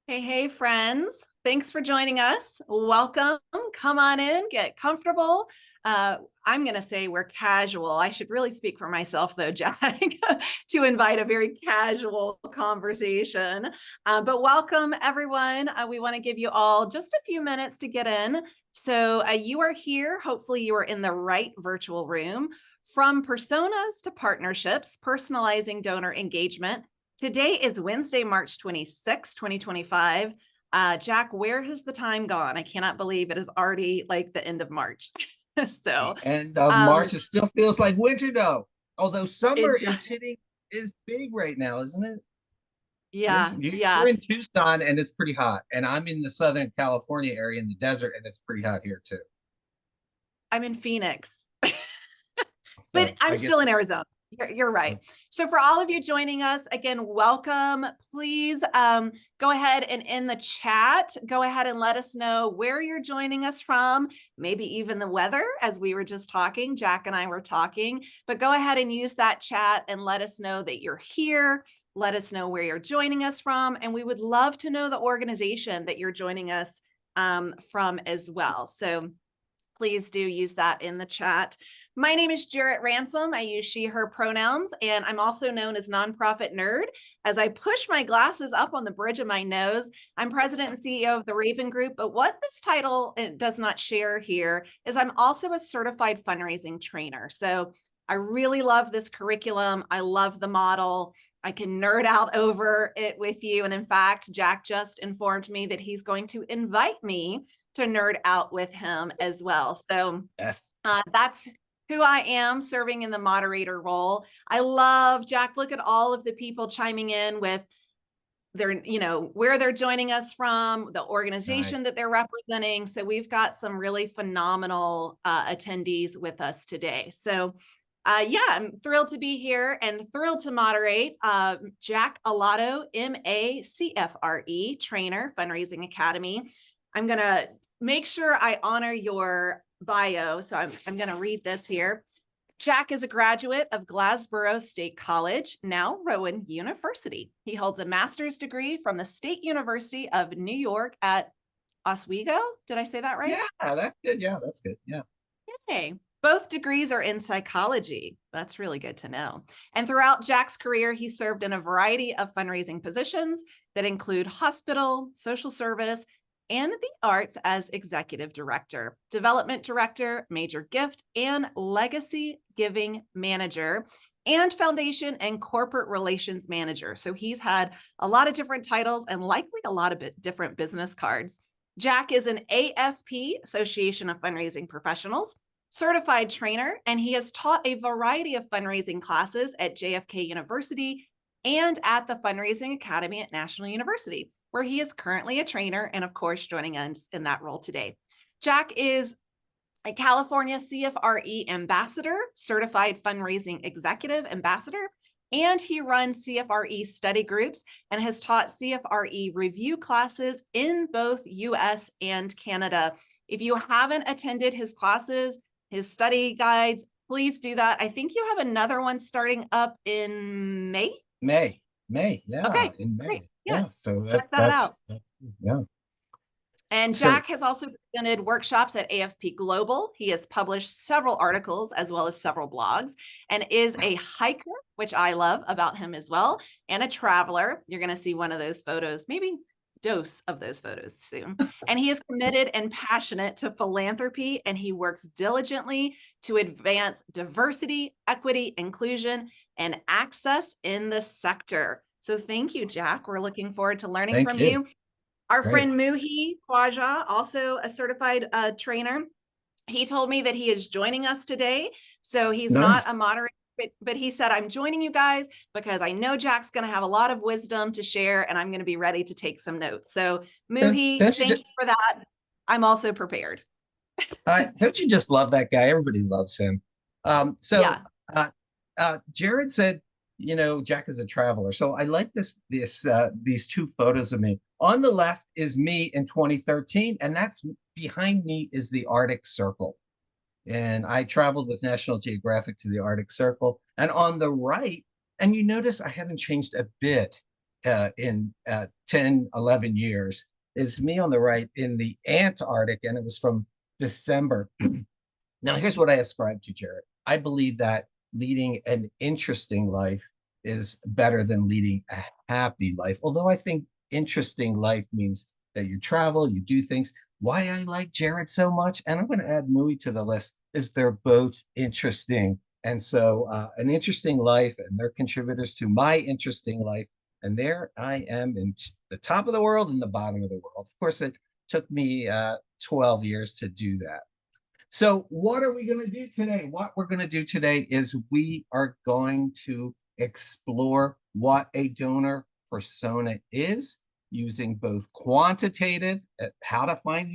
Hey, hey, friends. Thanks for joining us. Welcome. Come on in, get comfortable. I'm going to say we're casual. I should really speak for myself, though, Jack, to invite a very casual conversation. But welcome, everyone. We want to give you all just a few minutes to get in. So you are here. Hopefully, you are in the right virtual room. From personas to partnerships, personalizing donor engagement. Today is Wednesday, March 26, 2025. Jack, where has the time gone? I cannot believe it is already like the end of March. so The end of um March. It still feels like winter though. Although summer it is hitting is big right now, isn't it? yeah, You're yeah. in Tucson and it's pretty hot, and I'm in the Southern California area in the desert, and it's pretty hot here too. I'm in Phoenix. But So I'm I guess still in Arizona. You're right. So for all of you joining us, again, welcome. Please go ahead and in the chat, go ahead and let us know where you're joining us from, maybe even the weather, as we were just talking. Jack and I were talking, but go ahead and use that chat and let us know that you're here. Let us know where you're joining us from. And we would love to know the organization that you're joining us from as well. So please do use that in the chat. My name is Jarrett Ransom. I use she, her pronouns, and I'm also known as Nonprofit Nerd. As I push my glasses up on the bridge of my nose, I'm president and CEO of the Raven Group. But what this title does not share here is I'm also a certified fundraising trainer. So I really love this curriculum. I love the model. I can nerd out over it with you. And in fact, Jack just informed me that he's going to invite me to nerd out with him as well. So yes. that's who I am, serving in the moderator role. I love, Jack, look at all of the people chiming in with their, where they're joining us from, the Nice. organization that they're representing. So we've got some really phenomenal attendees with us today. So yeah, I'm thrilled to be here and thrilled to moderate. Jack Alato, MACFRE, trainer, Fundraising Academy. I'm going to make sure I honor your bio. So I'm going to read this here. Jack is a graduate of Glassboro State College, now Rowan University. He holds a master's degree from the State University of New York at Oswego. Did I say that right? Yeah, that's good. Yeah, that's good. Yeah. Yay. Both degrees are in psychology. That's really good to know. And throughout Jack's career, he served in a variety of fundraising positions that include hospital, social service, and the arts as executive director, development director, major gift, and legacy giving manager, and foundation and corporate relations manager. So he's had a lot of different titles and likely a lot of different business cards. Jack is an AFP, Association of Fundraising Professionals, certified trainer, and he has taught a variety of fundraising classes at JFK University and at the Fundraising Academy at National University, where he is currently a trainer and, of course, joining us in that role today. Jack is a California CFRE ambassador, certified fundraising executive ambassador, and he runs CFRE study groups and has taught CFRE review classes in both US and Canada. If you haven't attended his classes, his study guides, please do that. I think you have another one starting up in May. May. Yeah, Okay, in great. May. Yeah, Yeah. So check that that's out. yeah. And So Jack has also presented workshops at AFP Global. He has published several articles as well as several blogs and is a hiker, which I love about him as well, and a traveler. You're going to see one of those photos, maybe dose of those photos soon. And he is committed and passionate to philanthropy, and he works diligently to advance diversity, equity, inclusion, and access in the sector. So thank you, Jack. We're looking forward to learning thank from you. you. Our Great. friend Muhi Khwaja, also a certified trainer, he told me that he is joining us today. So he's not a Nice. moderator, but he said, I'm joining you guys because I know Jack's going to have a lot of wisdom to share and I'm going to be ready to take some notes. So Muhi, Don't you thank just you for that. I'm also prepared. don't you just love that guy? Everybody loves him. So Yeah. Jared said, Jack is a traveler. So I like these two photos of me. On the left is me in 2013, and that's behind me is the Arctic Circle. And I traveled with National Geographic to the Arctic Circle. And on the right, and you notice I haven't changed a bit. in 10, 11 years is me on the right in the Antarctic, and it was from December. Now, here's what I ascribe to, Jared. I believe that leading an interesting life is better than leading a happy life. Although I think interesting life means that you travel, you do things. Why I like Jared so much, and I'm going to add Mui to the list, is they're both interesting. And so, an interesting life, and they're contributors to my interesting life. And there I am in the top of the world and the bottom of the world. Of course, it took me 12 years to do that. So, what are we going to do today? What we're going to do today is we are going to explore what a donor persona is using both quantitative, how to find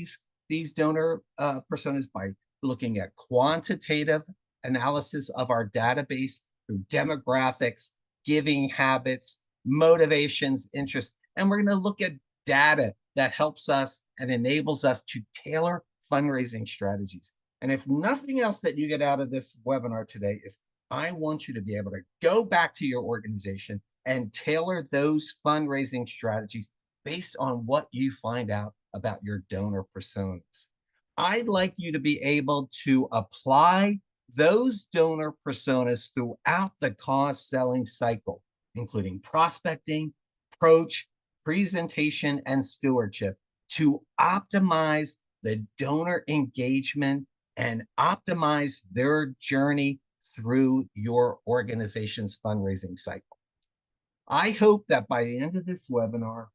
these donor personas by looking at quantitative analysis of our database through demographics, giving habits, motivations, interests. And we're going to look at data that helps us and enables us to tailor fundraising strategies. And if nothing else that you get out of this webinar today is I want you to be able to go back to your organization and tailor those fundraising strategies based on what you find out about your donor personas. I'd like you to be able to apply those donor personas throughout the cause selling cycle, including prospecting, approach, presentation, and stewardship to optimize the donor engagement and optimize their journey through your organization's fundraising cycle. I hope that by the end of this webinar,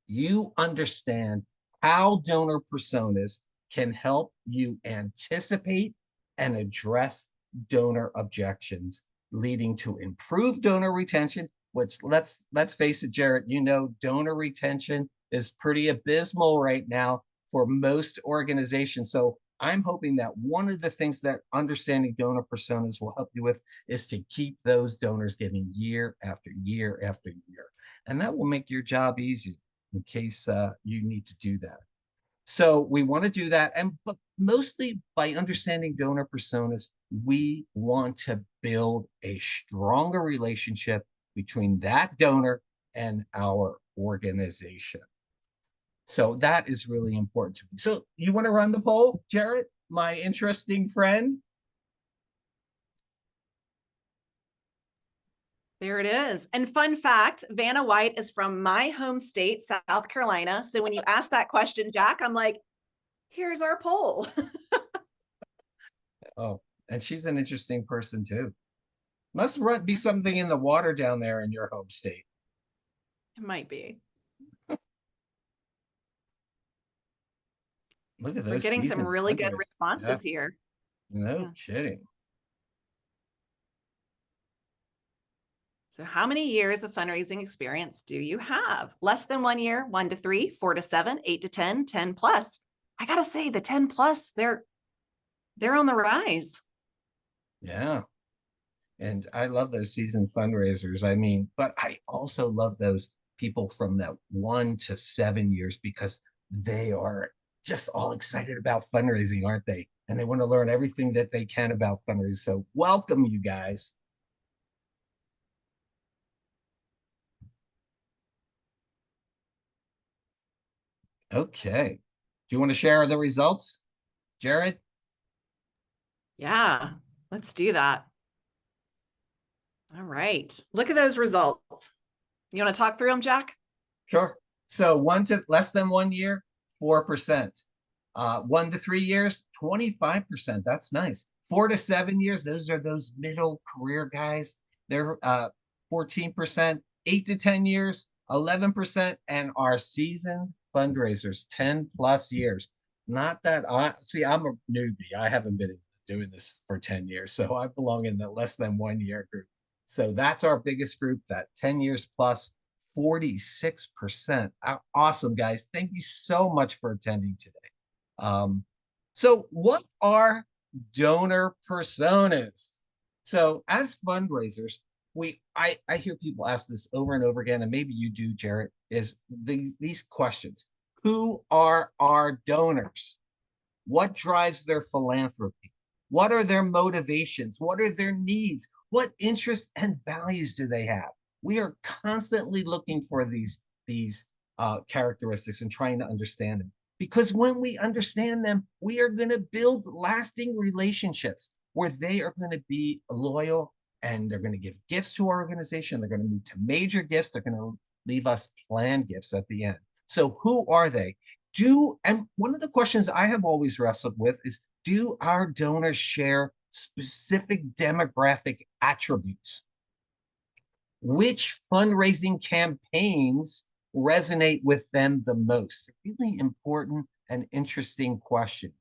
you understand how donor personas can help you anticipate and address donor objections, leading to improved donor retention, which let's face it, Jarrett, you know, donor retention is pretty abysmal right now for most organizations. So I'm hoping that one of the things that understanding donor personas will help you with is to keep those donors getting year after year after year. And that will make your job easier in case you need to do that. So we want to do that. And but mostly by understanding donor personas, we want to build a stronger relationship between that donor and our organization. So that is really important to me. So you want to run the poll, Jarrett, my interesting friend? There it is. And fun fact, Vanna White is from my home state, South Carolina. So when you ask that question, Jack, I'm like, here's our poll. Oh, and she's an interesting person too. Must be something in the water down there in your home state. It might be. Look at We're those getting some seasoned really good fundraisers. Yeah, responses here. no Yeah. kidding. So how many years of fundraising experience do you have? Less than 1 year, 1 to 3, 4 to 7, 8 to 10, 10 plus. I got to say the 10 plus, they're on the rise. Yeah. And I love those seasoned fundraisers. I mean, but I also love those people from that 1 to 7 years because they are just all excited about fundraising, aren't they? And they want to learn everything that they can about fundraising. So welcome, you guys. Okay. Do you want to share the results, Jared? Yeah, let's do that. All right. Look at those results. You want to talk through them, Jack? Sure. So one to less than 1 year, 4%. 1 to 3 years, 25%. That's nice. 4 to 7 years, those are those middle career guys. They're 14%. 8 to 10 years, 11%. And our seasoned fundraisers, 10 plus years. Not that I see, I'm a newbie. I haven't been doing this for 10 years. So I belong in the less than 1 year group. So that's our biggest group, that 10 years plus. 46%. Awesome, guys. Thank you so much for attending today. So what are donor personas? So as fundraisers, I hear people ask this over and over again, and maybe you do, Jarrett, is these questions. Who are our donors? What drives their philanthropy? What are their motivations? What are their needs? What interests and values do they have? We are constantly looking for these characteristics and trying to understand them. Because when we understand them, we are going to build lasting relationships where they are going to be loyal and they're going to give gifts to our organization. They're going to move to major gifts. They're going to leave us planned gifts at the end. So, who are they? And one of the questions I have always wrestled with is, do our donors share specific demographic attributes? Which fundraising campaigns resonate with them the most? A really important and interesting question.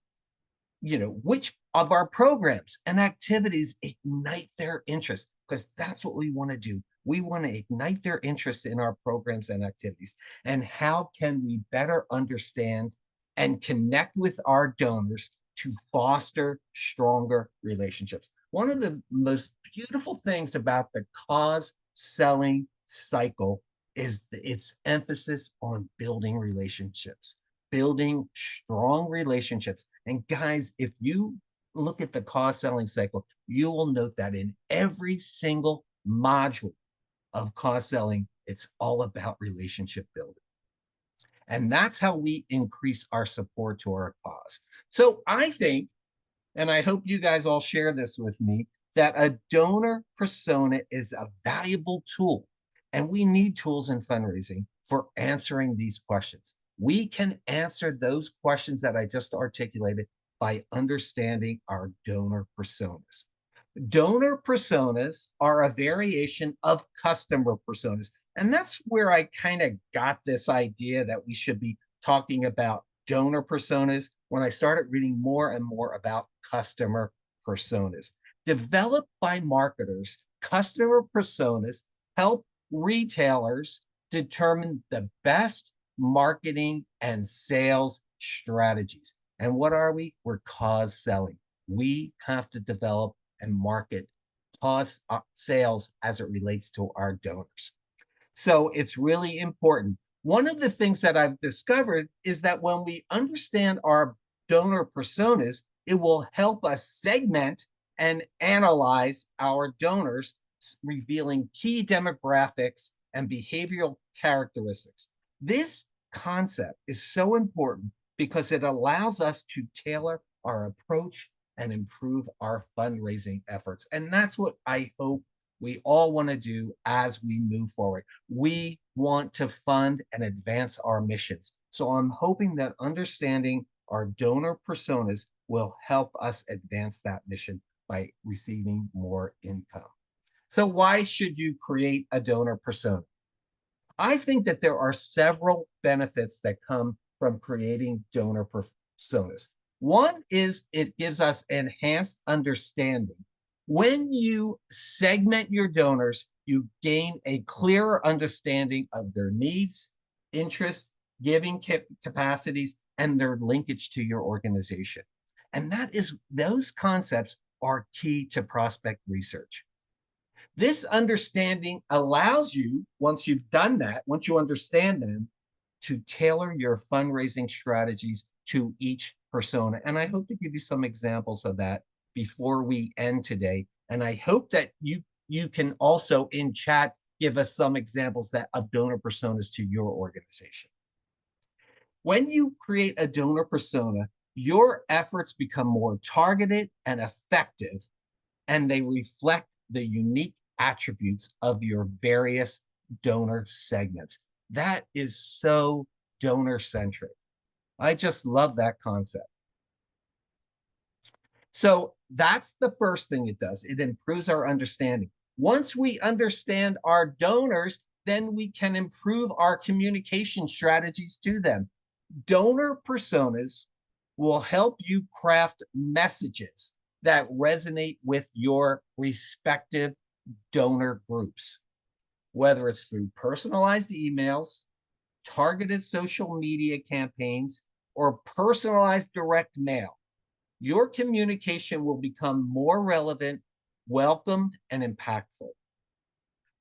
Which of our programs and activities ignite their interest? Because that's what we want to do. We want to ignite their interest in our programs and activities. And how can we better understand and connect with our donors to foster stronger relationships? One of the most beautiful things about the cause selling cycle is its emphasis on building relationships, building strong relationships. And guys, if you look at the cause selling cycle, you will note that in every single module of cause selling, it's all about relationship building. And that's how we increase our support to our cause. So I think, and I hope you guys all share this with me, that a donor persona is a valuable tool. And we need tools in fundraising for answering these questions. We can answer those questions that I just articulated by understanding our donor personas. Donor personas are a variation of customer personas. And that's where I kind of got this idea that we should be talking about donor personas when I started reading more and more about customer personas. Developed by marketers, customer personas help retailers determine the best marketing and sales strategies. And what are we? We're cause selling. We have to develop and market cause sales as it relates to our donors. So it's really important. One of the things that I've discovered is that when we understand our donor personas, it will help us segment and analyze our donors, revealing key demographics and behavioral characteristics. This concept is so important because it allows us to tailor our approach and improve our fundraising efforts. And that's what I hope we all want to do as we move forward. We want to fund and advance our missions. So I'm hoping that understanding our donor personas will help us advance that mission by receiving more income. So, why should you create a donor persona? I think that there are several benefits that come from creating donor personas. One is it gives us enhanced understanding. When you segment your donors, you gain a clearer understanding of their needs, interests, giving capacities, and their linkage to your organization. And those concepts are key to prospect research. This understanding allows you, once you've done that, once you understand them, to tailor your fundraising strategies to each persona. And I hope to give you some examples of that before we end today. And I hope that you can also in chat give us some examples of donor personas to your organization. When you create a donor persona, your efforts become more targeted and effective, and they reflect the unique attributes of your various donor segments. That is so donor centric. I just love that concept. So that's the first thing it does. It improves our understanding. Once we understand our donors, then we can improve our communication strategies to them. Donor personas will help you craft messages that resonate with your respective donor groups, whether it's through personalized emails, targeted social media campaigns, or personalized direct mail. Your communication will become more relevant, welcomed, and impactful.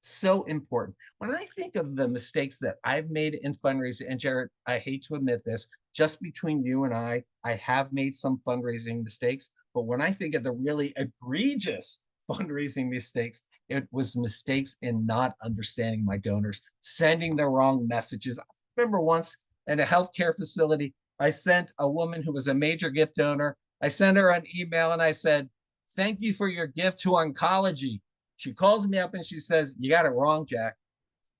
So important. When I think of the mistakes that I've made in fundraising, and Jared, I hate to admit this, just between you and I have made some fundraising mistakes. But when I think of the really egregious fundraising mistakes. It was mistakes in not understanding my donors, sending the wrong messages. I remember once in a healthcare facility, I sent a woman who was a major gift donor. I sent her an email and I said, "Thank you for your gift to oncology." She calls me up and she says, "You got it wrong, Jack.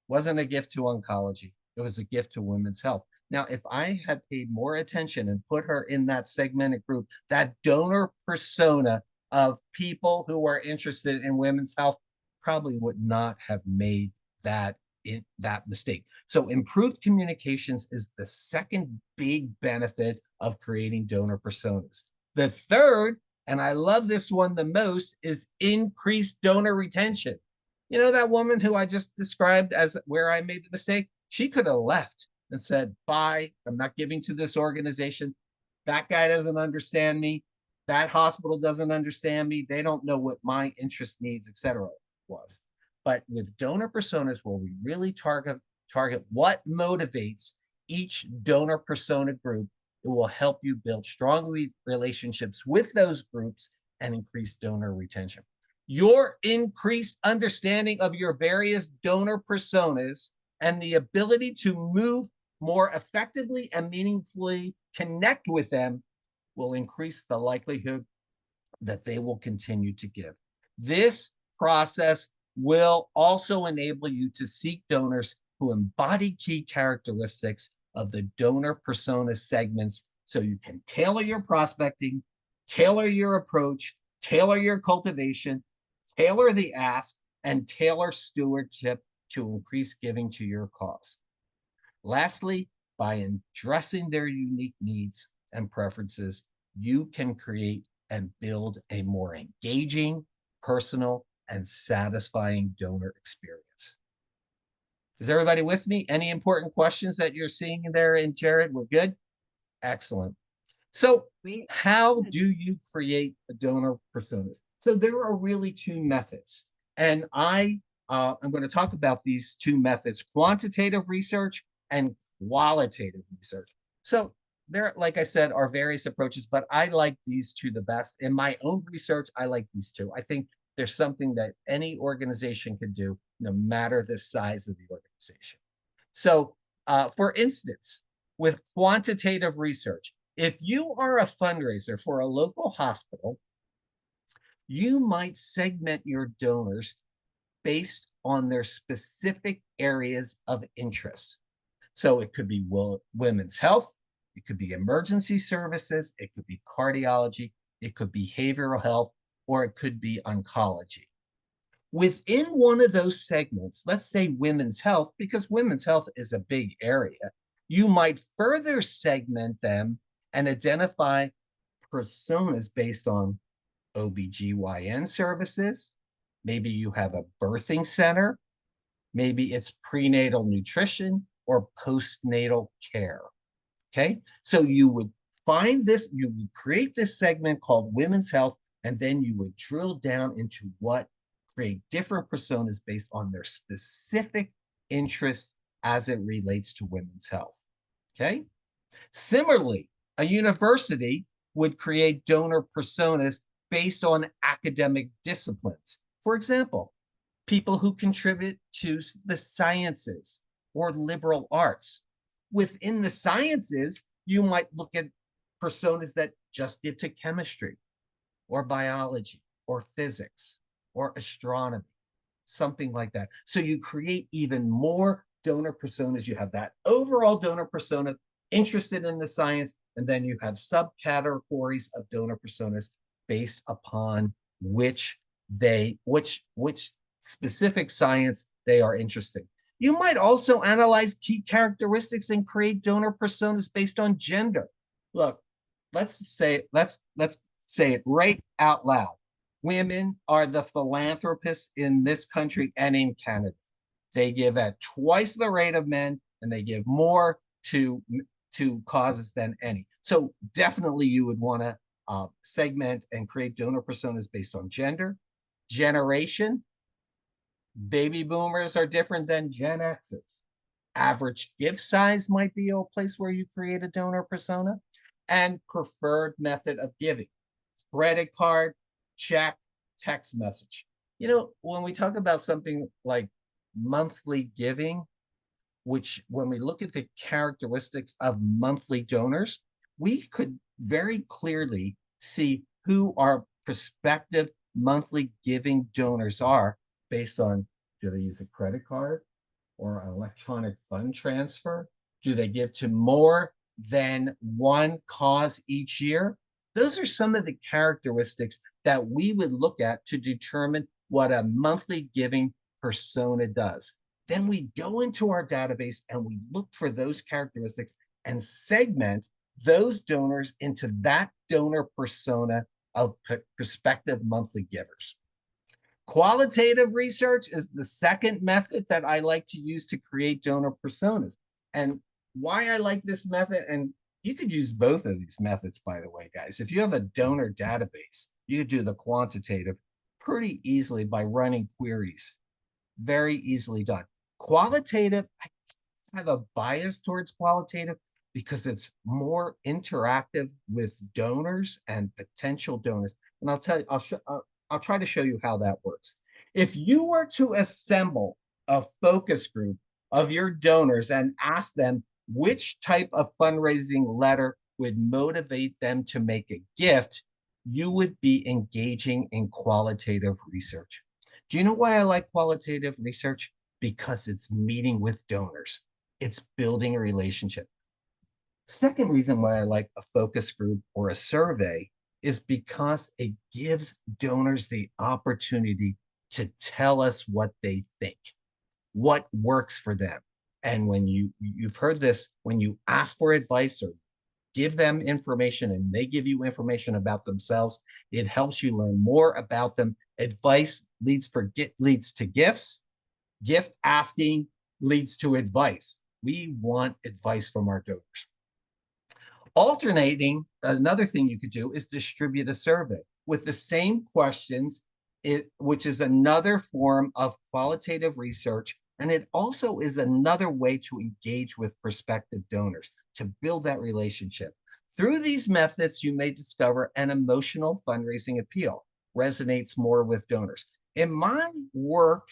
Wasn't a gift to oncology. It was a gift to women's health." Now, if I had paid more attention and put her in that segmented group, that donor persona of people who are interested in women's health, probably would not have made that mistake. So improved communications is the second big benefit of creating donor personas. The third, and I love this one the most, is increased donor retention. You know, that woman who I just described as where I made the mistake, she could have left and said, "Bye, I'm not giving to this organization. That guy doesn't understand me. That hospital doesn't understand me. They don't know what my interest needs, etc." was. But with donor personas, where we really target what motivates each donor persona group, it will help you build strong relationships with those groups and increase donor retention. Your increased understanding of your various donor personas and the ability to move more effectively and meaningfully connect with them will increase the likelihood that they will continue to give. This process will also enable you to seek donors who embody key characteristics of the donor persona segments so you can tailor your prospecting, tailor your approach, tailor your cultivation, tailor the ask, and tailor stewardship to increase giving to your cause. Lastly, by addressing their unique needs and preferences, you can create and build a more engaging, personal, and satisfying donor experience. Is everybody with me? Any important questions that you're seeing there in Jared? We're good? Excellent. So, We how good. do you create a donor persona? So, there are really two methods. And I'm going to talk about these two methods: quantitative research and qualitative research. So, there, like I said, are various approaches, but I like these two the best. In my own research, I like these two. I think there's something that any organization can do, no matter the size of the organization. So, for instance, with quantitative research, if you are a fundraiser for a local hospital, you might segment your donors based on their specific areas of interest. So it could be women's health, it could be emergency services, it could be cardiology, it could be behavioral health, or it could be oncology. Within one of those segments, let's say women's health, because women's health is a big area, you might further segment them and identify personas based on OBGYN services. Maybe you have a birthing center. Maybe it's prenatal nutrition or postnatal care. Okay. So you would find this, you would create this segment called women's health, and then you would drill down into what create different personas based on their specific interests as it relates to women's health. Okay. Similarly, a university would create donor personas based on academic disciplines. For example, people who contribute to the sciences or liberal arts. Within the sciences, you might look at personas that just give to chemistry or biology or physics or astronomy, something like that. So you create even more donor personas. You have that overall donor persona interested in the science, and then you have subcategories of donor personas based upon which specific science they are interested in. You might also analyze key characteristics and create donor personas based on gender. Look, let's say it right out loud. Women are the philanthropists in this country and in Canada. They give at twice the rate of men, and they give more to causes than any. So definitely you would want to segment and create donor personas based on gender, generation. Baby boomers are different than Gen Xers. Average gift size might be a place where you create a donor persona, and preferred method of giving: credit card, check, text message. When we talk about something like monthly giving, which when we look at the characteristics of monthly donors, we could very clearly see who our prospective monthly giving donors are based on, do they use a credit card or an electronic fund transfer? Do they give to more than one cause each year? Those are some of the characteristics that we would look at to determine what a monthly giving persona does. Then we go into our database and we look for those characteristics and segment those donors into that donor persona of prospective monthly givers. Qualitative research is the second method that I like to use to create donor personas. And why I like this method, and you could use both of these methods, by the way, guys. If you have a donor database, you could do the quantitative pretty easily by running queries. Very easily done. Qualitative, I have a bias towards qualitative because it's more interactive with donors and potential donors. And I'll tell you, I'll try to show you how that works. If you were to assemble a focus group of your donors and ask them which type of fundraising letter would motivate them to make a gift, you would be engaging in qualitative research. Do you know why I like qualitative research? Because it's meeting with donors. It's building a relationship. Second reason why I like a focus group or a survey is because it gives donors the opportunity to tell us what they think, what works for them. And when you've heard this, when you ask for advice or give them information and they give you information about themselves, it helps you learn more about them. Advice leads to gifts. Gift asking leads to advice. We want advice from our donors. Alternating, another thing you could do is distribute a survey with the same questions, which is another form of qualitative research. And it also is another way to engage with prospective donors to build that relationship. Through these methods, you may discover an emotional fundraising appeal resonates more with donors. In my work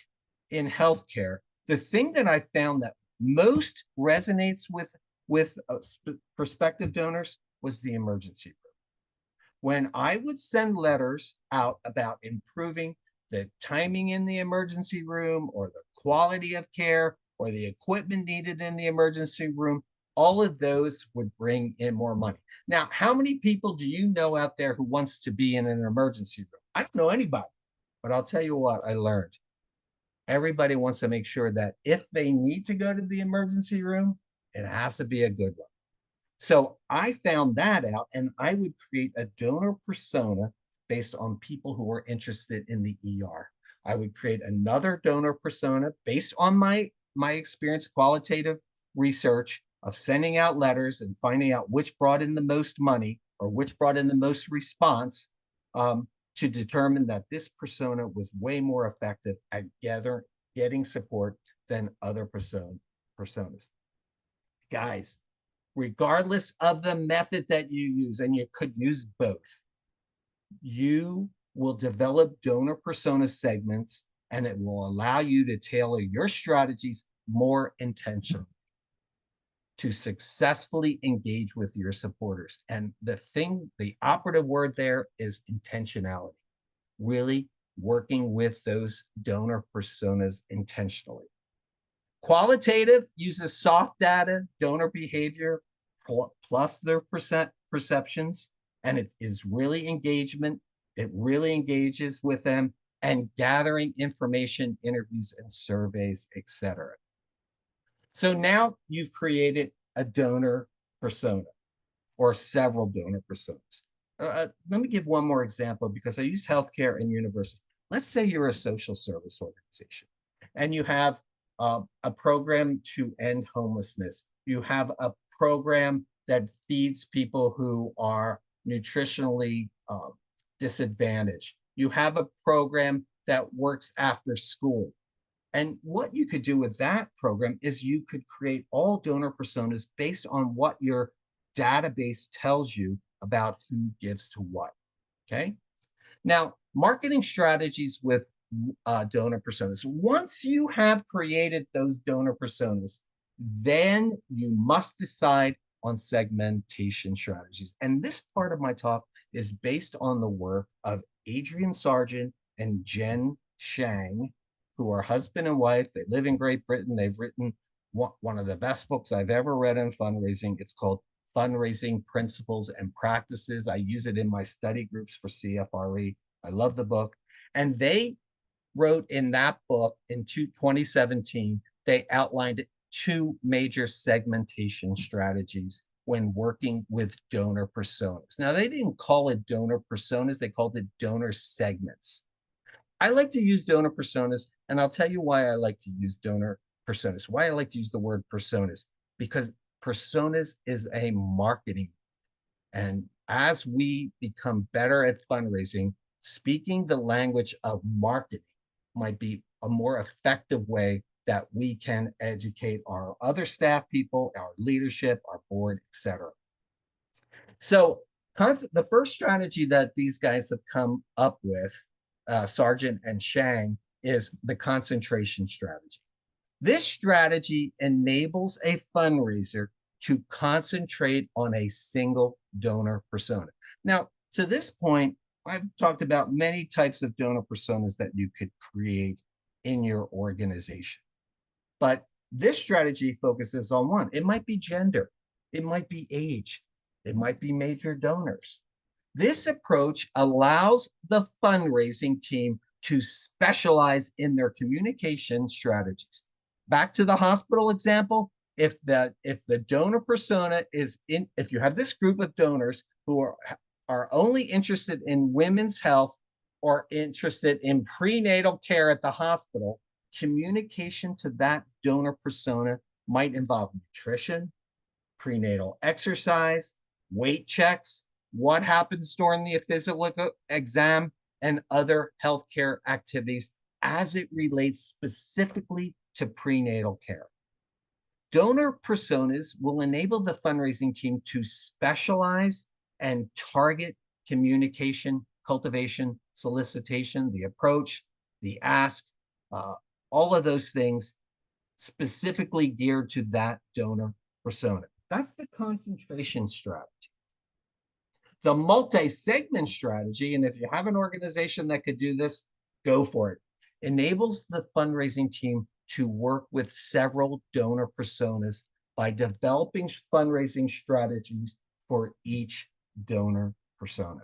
in healthcare, the thing that I found that most resonates with prospective donors was the emergency room. When I would send letters out about improving the timing in the emergency room or the quality of care or the equipment needed in the emergency room, all of those would bring in more money. Now, how many people do you know out there who wants to be in an emergency room? I don't know anybody, but I'll tell you what I learned. Everybody wants to make sure that if they need to go to the emergency room, it has to be a good one. So I found that out and I would create a donor persona based on people who were interested in the ER. I would create another donor persona based on my experience, qualitative research of sending out letters and finding out which brought in the most money or which brought in the most response, to determine that this persona was way more effective at getting support than other personas. Guys, regardless of the method that you use, and you could use both, you will develop donor persona segments and it will allow you to tailor your strategies more intentionally to successfully engage with your supporters. And the operative word there is intentionality, really working with those donor personas intentionally. Qualitative uses soft data, donor behavior, plus their perceptions, and it is really engagement. It really engages with them and gathering information, interviews, and surveys, etc. So now you've created a donor persona or several donor personas. Let me give one more example because I used healthcare and university. Let's say you're a social service organization and you have a program to end homelessness. You have a program that feeds people who are nutritionally disadvantaged. You have a program that works after school. And what you could do with that program is you could create all donor personas based on what your database tells you about who gives to what. Okay. Now, marketing strategies with donor personas. Once you have created those donor personas, then you must decide on segmentation strategies. And this part of my talk is based on the work of Adrian Sargent and Jen Shang, who are husband and wife. They live in Great Britain. They've written one of the best books I've ever read on fundraising. It's called Fundraising Principles and Practices. I use it in my study groups for CFRE. I love the book. And they wrote in that book in 2017, they outlined two major segmentation strategies when working with donor personas. Now, they didn't call it donor personas, they called it donor segments. I like to use donor personas, and I'll tell you why I like to use donor personas, why I like to use the word personas, because personas is a marketing. And as we become better at fundraising, speaking the language of marketing might be a more effective way that we can educate our other staff people, our leadership, our board, etc. So the first strategy that these guys have come up with, Sargent and Shang, is the concentration strategy. This strategy enables a fundraiser to concentrate on a single donor persona. Now, to this point, I've talked about many types of donor personas that you could create in your organization. But this strategy focuses on one. It might be gender, it might be age, it might be major donors. This approach allows the fundraising team to specialize in their communication strategies. Back to the hospital example, if the donor persona is in, if you have this group of donors who are only interested in women's health or interested in prenatal care at the hospital, communication to that donor persona might involve nutrition, prenatal exercise, weight checks, what happens during the physical exam, and other healthcare activities as it relates specifically to prenatal care. Donor personas will enable the fundraising team to specialize and target communication, cultivation, solicitation, the approach, the ask, all of those things specifically geared to that donor persona. That's the concentration strategy. The multi-segment strategy, and if you have an organization that could do this, go for it, enables the fundraising team to work with several donor personas by developing fundraising strategies for each donor persona,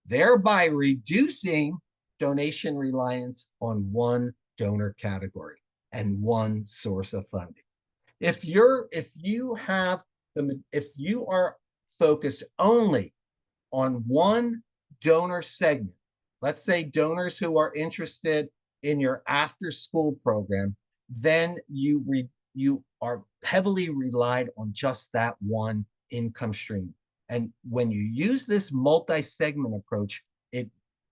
thereby reducing donation reliance on one donor category and one source of funding. If you are focused only on one donor segment, let's say donors who are interested in your after school program, then you are heavily relied on just that one income stream. And when you use this multi-segment approach, it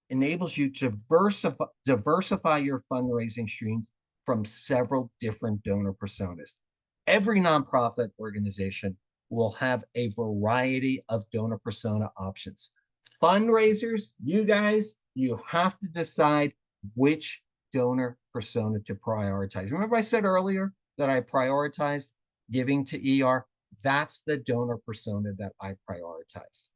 enables you to diversify your fundraising streams from several different donor personas. Every nonprofit organization will have a variety of donor persona options. Fundraisers, you guys, you have to decide which donor persona to prioritize. Remember I said earlier that I prioritized giving to ER? That's the donor persona that I prioritize.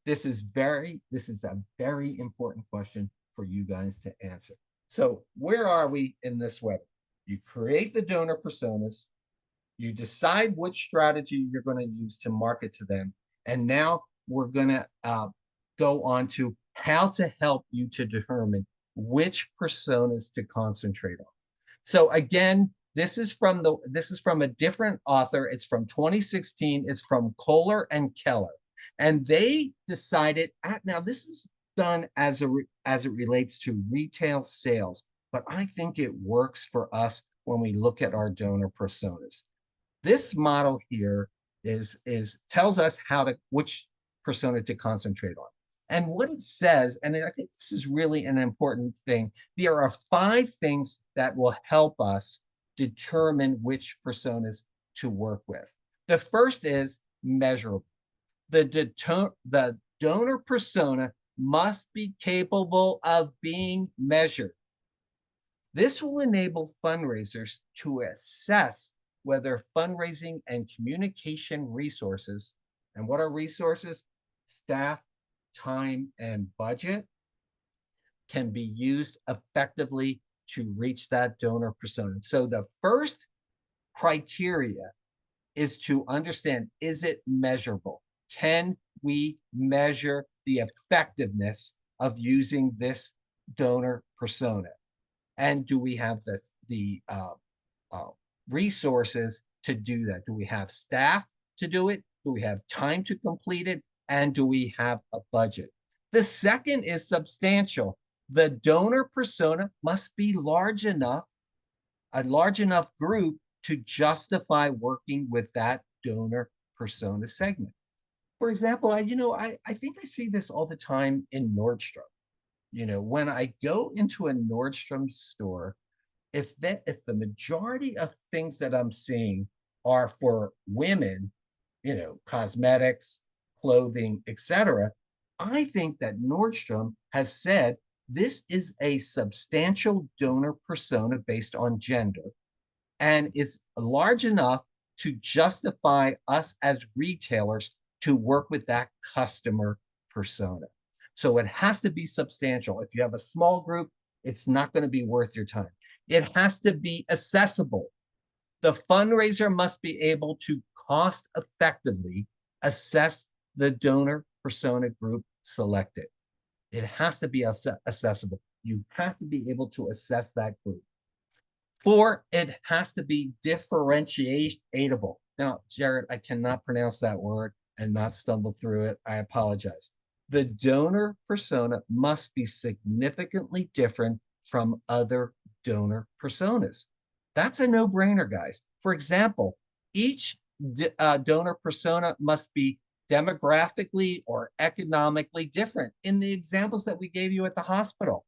This is a very important question for you guys to answer. So where are we in this webinar? You create the donor personas, you decide which strategy you're going to use to market to them. And now we're going to go on to how to help you to determine which personas to concentrate on. So again, this is from a different author. It's from 2016. It's from Kohler and Keller. And they decided, now this is done as it relates to retail sales, but I think it works for us when we look at our donor personas. This model here tells us which persona to concentrate on. And what it says, and I think this is really an important thing, there are 5 things that will help us determine which personas to work with. The first is measurable. The donor persona must be capable of being measured. This will enable fundraisers to assess whether fundraising and communication resources, and what are resources? Staff, time, and budget, can be used effectively to reach that donor persona. So the first criteria is to understand, is it measurable? Can we measure the effectiveness of using this donor persona? And do we have uh, resources to do that? Do we have staff to do it? Do we have time to complete it? And do we have a budget? The second is substantial. The donor persona must be large enough, a large enough group to justify working with that donor persona segment. For example, I think I see this all the time in Nordstrom. When I go into a Nordstrom store, if the majority of things that I'm seeing are for women, cosmetics, clothing, etc., I think that Nordstrom has said this is a substantial donor persona based on gender, and it's large enough to justify us as retailers to work with that customer persona. So it has to be substantial. If you have a small group, it's not going to be worth your time. It has to be accessible. The fundraiser must be able to cost effectively assess the donor persona group selected. It has to be accessible. You have to be able to assess that group. Four, it has to be differentiatable. Now, Jared, I cannot pronounce that word and not stumble through it. I apologize. The donor persona must be significantly different from other donor personas. That's a no-brainer, guys. For example, each donor persona must be demographically or economically different. In the examples that we gave you at the hospital,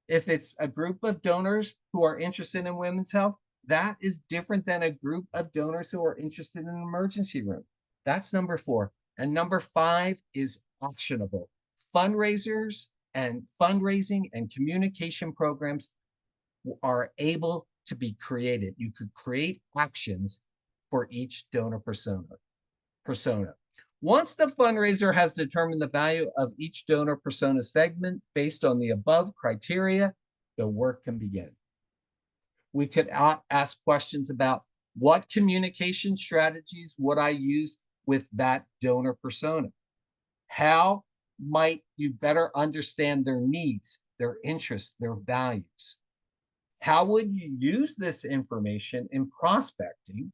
if it's a group of donors who are interested in women's health, that is different than a group of donors who are interested in an emergency room. That's number four. And number five is actionable. Fundraisers and fundraising and communication programs are able to be created. You could create actions for each donor persona. Once the fundraiser has determined the value of each donor persona segment based on the above criteria, the work can begin. We could ask questions about what communication strategies would I use with that donor persona? How might you better understand their needs, their interests, their values? How would you use this information in prospecting,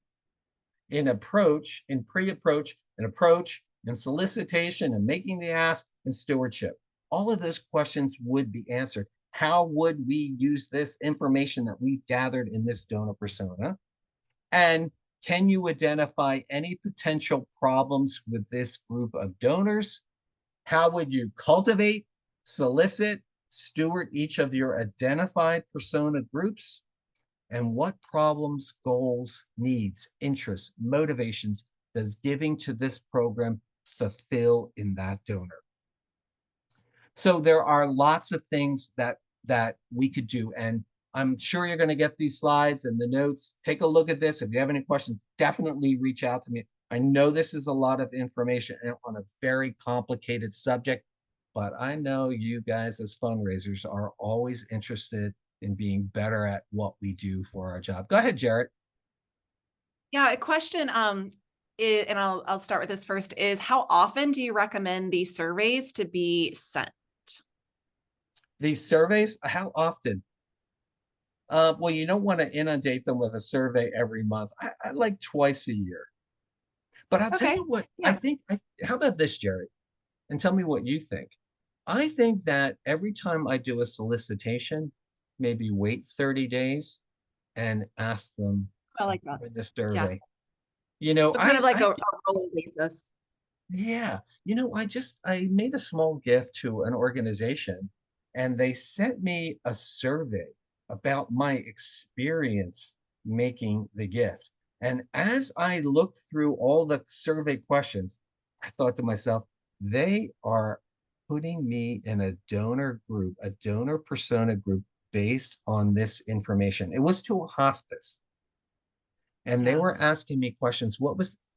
in approach, in pre-approach, and approach, and solicitation, and making the ask, and stewardship? All of those questions would be answered. How would we use this information that we've gathered in this donor persona? And can you identify any potential problems with this group of donors? How would you cultivate, solicit, steward each of your identified persona groups? And what problems, goals, needs, interests, motivations does giving to this program fulfill in that donor? So there are lots of things that we could do, and I'm sure you're going to get these slides and the notes. Take a look at this. If you have any questions, definitely reach out to me. I know this is a lot of information on a very complicated subject, but I know you guys as fundraisers are always interested in being better at what we do for our job. Go ahead, Jared. Yeah, a question, and I'll start with this first, is how often do you recommend these surveys to be sent? These surveys, how often? Well, you don't want to inundate them with a survey every month. I like twice a year. But I'll tell Okay. you what, I Yeah. think, how about this, Jared? And tell me what you think. I think that every time I do a solicitation, maybe wait 30 days and ask them I like that. for the Yeah. survey. So kind of like I a rolling basis. Yeah, I made a small gift to an organization, and they sent me a survey about my experience making the gift. And as I looked through all the survey questions, I thought to myself, they are putting me in a donor group, a donor persona group based on this information. It was to a hospice. And they Yeah. were asking me questions.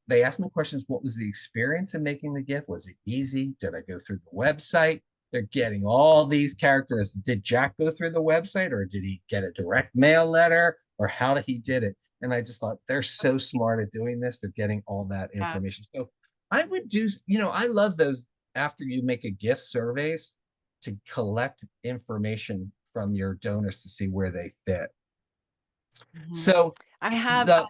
They asked me questions. What was the experience in making the gift? Was it easy? Did I go through the website? They're getting all these characteristics. Did Jack go through the website, or did he get a direct mail letter, or how did he did it? And I just thought they're so smart at doing this. They're getting all that Yeah. information. So I would do, I love those after you make a gift surveys to collect information from your donors to see where they fit. Mhm. So I have, the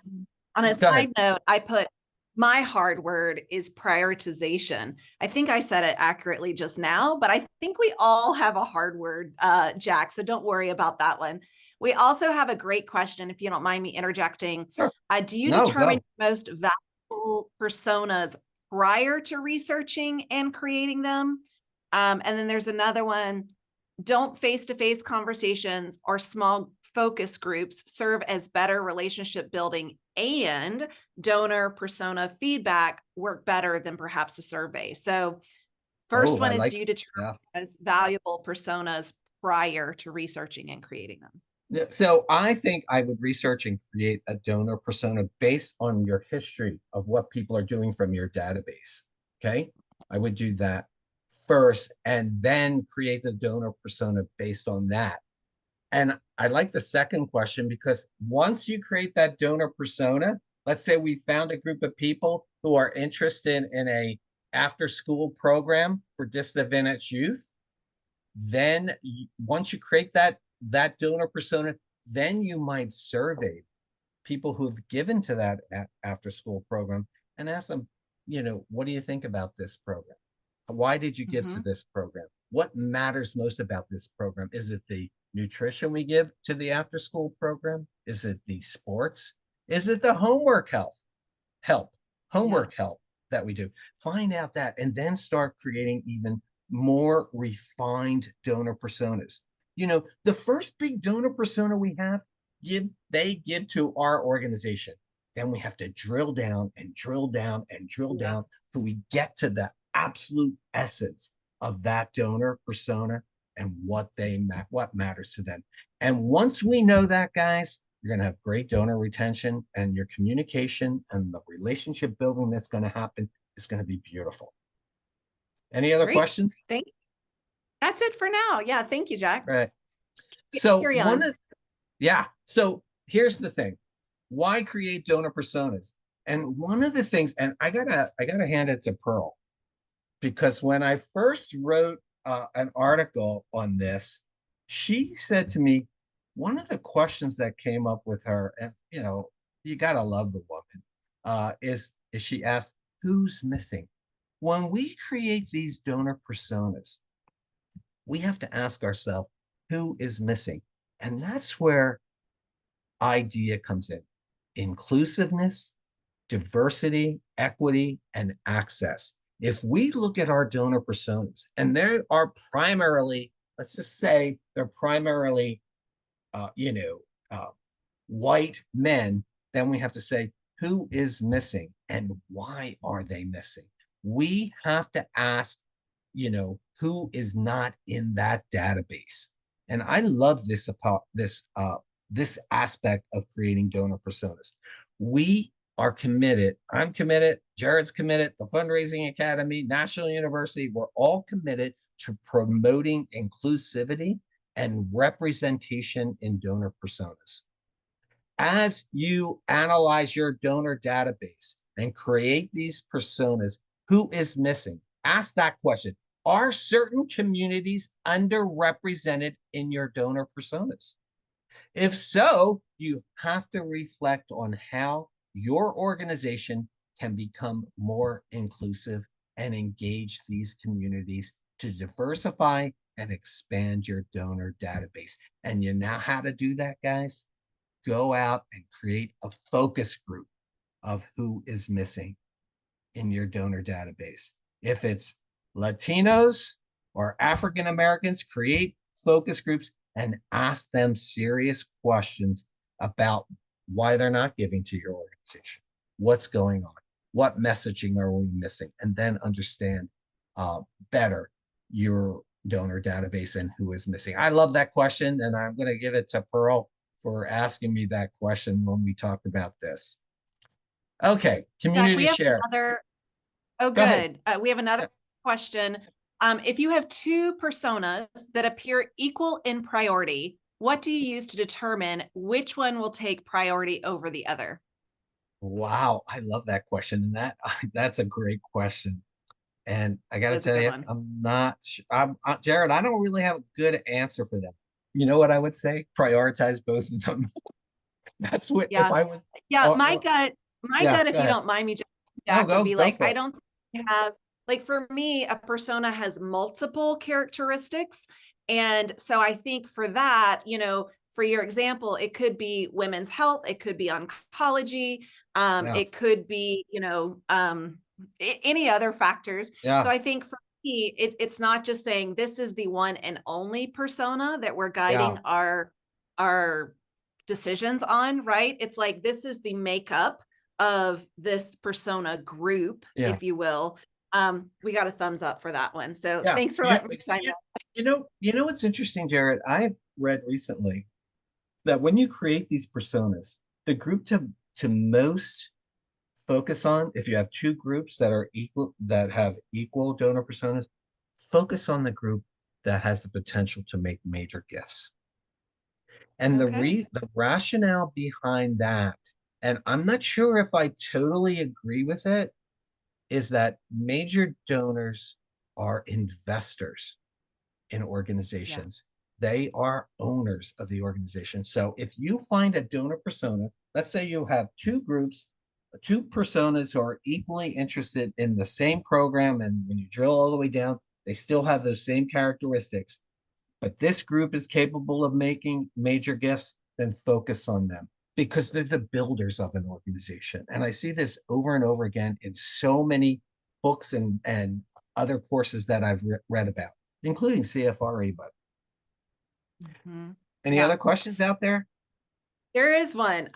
on a go ahead. side note, I put my hard word is prioritization. I think I said it accurately just now, but I think we all have a hard word, Jack. So don't worry about that one. We also have a great question, if you don't mind me interjecting. Sure. Do you No, determine go. your most valuable personas prior to researching and creating them? And then there's another one. Don't face-to-face conversations or small focus groups serve as better relationship building, and donor persona feedback work better than perhaps a survey? So first Oh, I one is, like do it. you determine Yeah. as valuable personas prior to researching and creating them? Yeah. So I think I would research and create a donor persona based on your history of what people are doing from your database. Okay. I would do that first and then create the donor persona based on that. And I like the second question because once you create that donor persona, let's say we found a group of people who are interested in a after school program for disadvantaged youth, then once you create that donor persona, then you might survey people who've given to that after school program and ask them, what do you think about this program? Why did you give to Mm-hmm. this program? What matters most about this program? Is it the nutrition we give to the after school program? Is it the sports? Is it the homework help, Yeah. homework help that we do? Find out that and then start creating even more refined donor personas. The first big donor persona we have, they give to our organization. Then we have to drill down and drill down and drill Yeah. down till we get to the absolute essence of that donor persona and what matters to them. And once we know that, guys, you're going to have great donor retention, and your communication and the relationship building that's going to happen is going to be beautiful. Any other Great. questions? Thank you. That's it for now. Yeah. Thank you, Jack. All right. So Carry on. yeah. So here's the thing. Why create donor personas? And one of the things, and I gotta hand it to Pearl, because when I first wrote an article on this, she said to me, one of the questions that came up with her, and you gotta love the woman, is she asked, who's missing? When we create these donor personas, we have to ask ourselves, who is missing? And that's where idea comes in. Inclusiveness, diversity, equity, and access. If we look at our donor personas, and they are primarily, let's just say they're primarily, uh, you know, uh, white men, then we have to say who is missing and why are they missing? We have to ask, who is not in that database. And I love this aspect of creating donor personas. We are committed. I'm committed. Jared's committed. The Fundraising Academy, National University, we're all committed to promoting inclusivity and representation in donor personas. As you analyze your donor database and create these personas, who is missing? Ask that question. Are certain communities underrepresented in your donor personas? If so, you have to reflect on how your organization can become more inclusive and engage these communities to diversify and expand your donor database. And you know how to do that, guys? Go out and create a focus group of who is missing in your donor database. If it's Latinos or African Americans, create focus groups and ask them serious questions about why they're not giving to your organization, what's going on, what messaging are we missing, and then understand better your donor database and who is missing? I love that question, and I'm going to give it to Pearl for asking me that question when we talked about this. Okay, Jack, community we have share. another. Oh, Go ahead. good. We have another Yeah. question. If you have two personas that appear equal in priority, what do you use to determine which one will take priority over the other? Wow, I love that question, and that's a great question. And I got That to is a tell good you, one. I'm not. Jared. I don't really have a good answer for that. You know what I would say? Prioritize both of them. That's what if Yeah. I was. Yeah. Oh, My yeah. gut, if Go you ahead. don't mind me, No, Jack, would be go like, for I it. don't have, like, for me, a persona has multiple characteristics. And so I think for that, for your example, it could be women's health, it could be oncology, Yeah, it could be, any other factors. So yeah, I think for me, it's not just saying this is the one and only persona that we're yeah, guiding our decisions on, right? It's like this is the makeup of this persona group, yeah, if you will. We got a thumbs up for that one. So yeah. thanks for letting me chime You, in. you know what's interesting, Jared? I've read recently that when you create these personas, the group to most focus on, if you have two groups that are equal, that have equal donor personas, focus on the group that has the potential to make major gifts. And Okay. the rationale behind that, and I'm not sure if I totally agree with it, is that major donors are investors in Yeah. organizations. They are owners of the organization. So if you find a donor persona, let's say you have two groups, two personas who are equally interested in the same program, and when you drill all the way down, they still have those same characteristics, but this group is capable of making major gifts, then focus on them because they're the builders of an organization. And I see this over and over again in so many books and other courses that I've read about, including CFRE. But Mhm. any other Yeah. questions out there? There is one.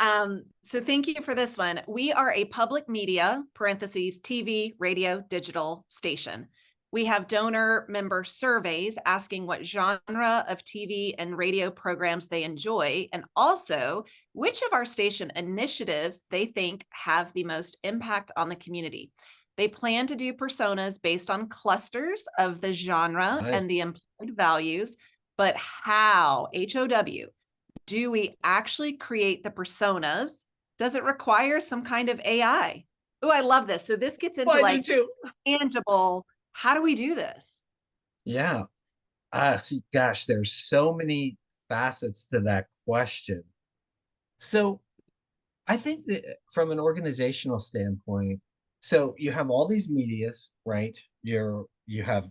So thank you for this one. We are a public media, parentheses, TV, radio, digital station. We have donor member surveys asking what genre of TV and radio programs they enjoy, and also which of our station initiatives they think have the most impact on the community. They plan to do personas based on clusters of the genre Nice. and the employed values, but how, HOW, do we actually create the personas? Does it require some kind of AI? Oh, I love this. So this gets Well, into I do like too. tangible. How do we do this? Yeah. See, gosh, there's so many facets to that question. So I think that from an organizational standpoint, so you have all these medias, right? You have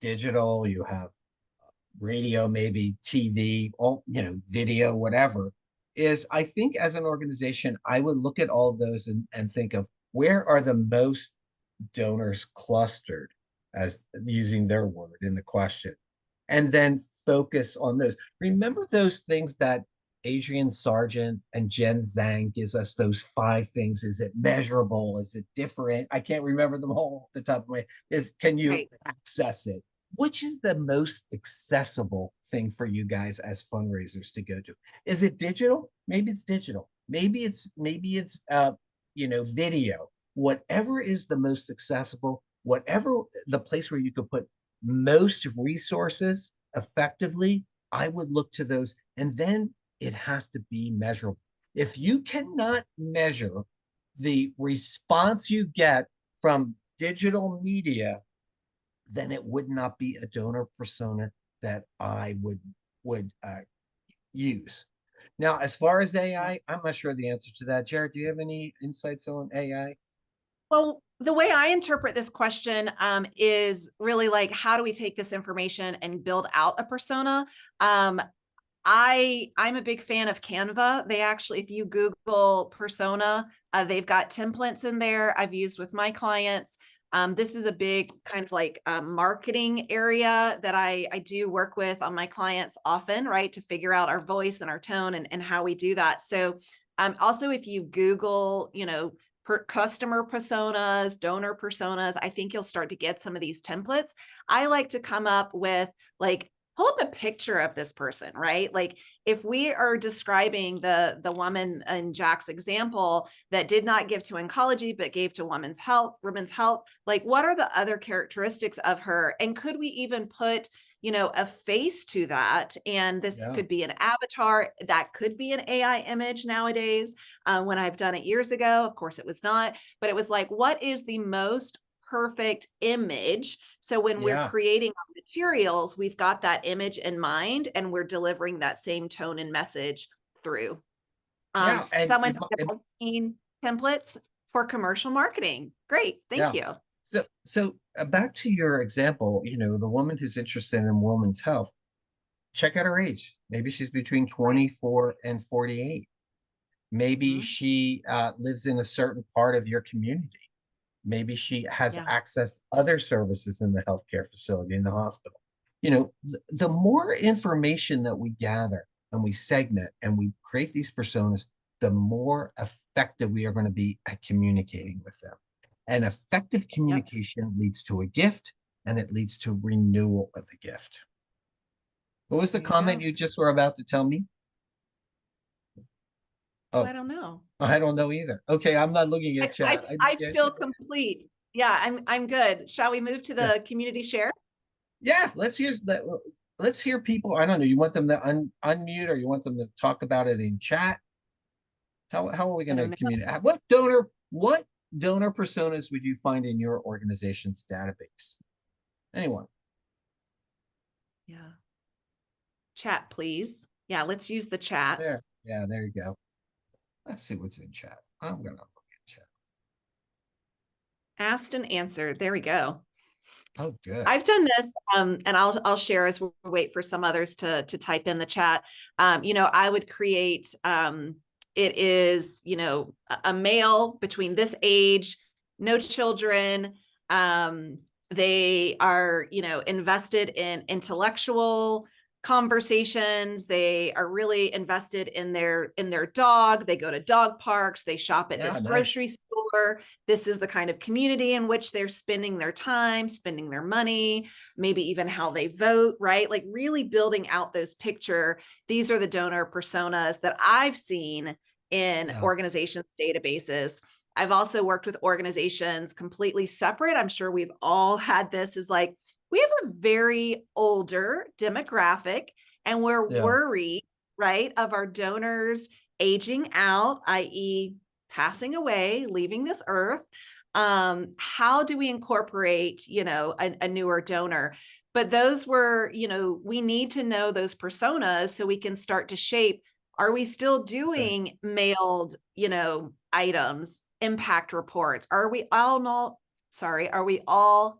digital, you have radio, maybe TV, all video, whatever. Is I think as an organization, I would look at all of those and think of where are the most donors clustered, as using their word in the question, and then focus on those. Remember those things that Adrian Sargent and Jen Zhang gives us, those five things. Is it measurable? Is it different? I can't remember them all off the top of my head. Is can you Right. access it? Which is the most accessible thing for you guys as fundraisers to go to? Is it digital? Maybe it's digital. Maybe it's video. Whatever is the most accessible, whatever the place where you could put most resources effectively, I would look to those. And then it has to be measurable. If you cannot measure the response you get from digital media, then it would not be a donor persona that I would use. Now, as far as AI, I'm not sure the answer to that. Jared, do you have any insights on AI? Well, the way I interpret this question is really like, how do we take this information and build out a persona? Um, I'm a big fan of Canva. They actually, if you Google persona, they've got templates in there I've used with my clients. This is a big kind of like marketing area that I do work with on my clients often, right? To figure out our voice and our tone and how we do that. So also if you Google, customer personas, donor personas. I think you'll start to get some of these templates. I like to come up with like, pull up a picture of this person, right? Like if we are describing the woman in Jack's example that did not give to oncology but gave to women's health, like what are the other characteristics of her? And could we even put, a face to that? And this Yeah. could be an avatar, that could be an AI image nowadays. When I've done it years ago, of course it was not, but it was like, what is the most perfect image? So when we're Yeah. creating our materials, we've got that image in mind and we're delivering that same tone and message through. Yeah. And Someone said about 15 templates for commercial marketing. Great, thank yeah. you. So back to your example, the woman who's interested in women's health, check out her age. Maybe she's between Right. 24 and 48. Maybe Mhm. she lives in a certain part of your community. Maybe she has Yeah. access to other services in the healthcare facility, in the hospital. The more information that we gather and we segment and we create these personas, the more effective we are going to be at communicating with them. And effective Yep. communication leads to a gift, and it leads to renewal of the gift. What was the There you comment go. you just were about to tell me? Oh, I Oh, don't know. I don't know either. Okay, I'm not looking at I, I, chat. I I yeah, feel complete. Yeah, I'm good. Shall we move to yeah, the community share? yeah. Let's hear that. Let's hear people. I don't know. You want them to unmute, or you want them to talk about it in chat? How are we I going to don't know. communicate? What donor personas would you find in your organization's database? Anyone? Yeah. Chat, please. Yeah, let's use the chat. There. Yeah, there you go. Let's see what's in chat. I'm gonna look at chat. Asked and answered. There we go. Oh, good. I've done this, and I'll share as we wait for some others to type in the chat. I would create. It is a male between this age, no children. Um, they are invested in intellectual conversations. They are really invested in their dog. They go to dog parks. They shop at Yeah, this nice. grocery store. This is the kind of community in which they're spending their time, spending their money, maybe even how they vote, right? Like really building out those picture. These are the donor personas that I've seen in Yeah, organizations' databases. I've also worked with organizations completely separate. I'm sure we've all had this, is like, we have a very older demographic and we're yeah, worried, right, of our donors aging out, i.e., passing away, leaving this earth. How do we incorporate, a newer donor? But those were, we need to know those personas so we can start to shape. Are we still right. doing mailed, items, impact reports? Are we all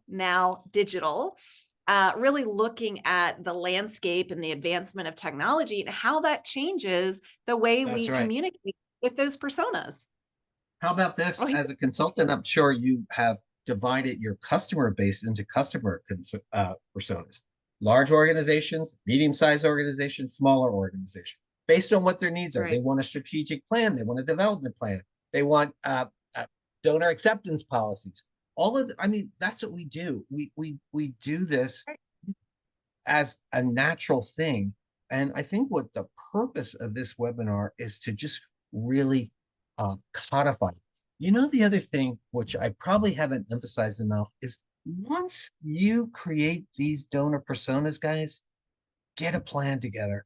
now digital? Really looking at the landscape and the advancement of technology and how that changes the way That's we right. communicate with those personas. How about this? Oh, As a consultant, I'm sure you have divided your customer base into personas. Large organizations, medium-sized organizations, smaller organizations, based on what their needs are. They right. want a strategic plan. They want a development plan. They want donor acceptance policies. I mean, that's what we do. We do this as a natural thing. And I think what the purpose of this webinar is to just really codify. The other thing, which I probably haven't emphasized enough, is once you create these donor personas, guys, get a plan together.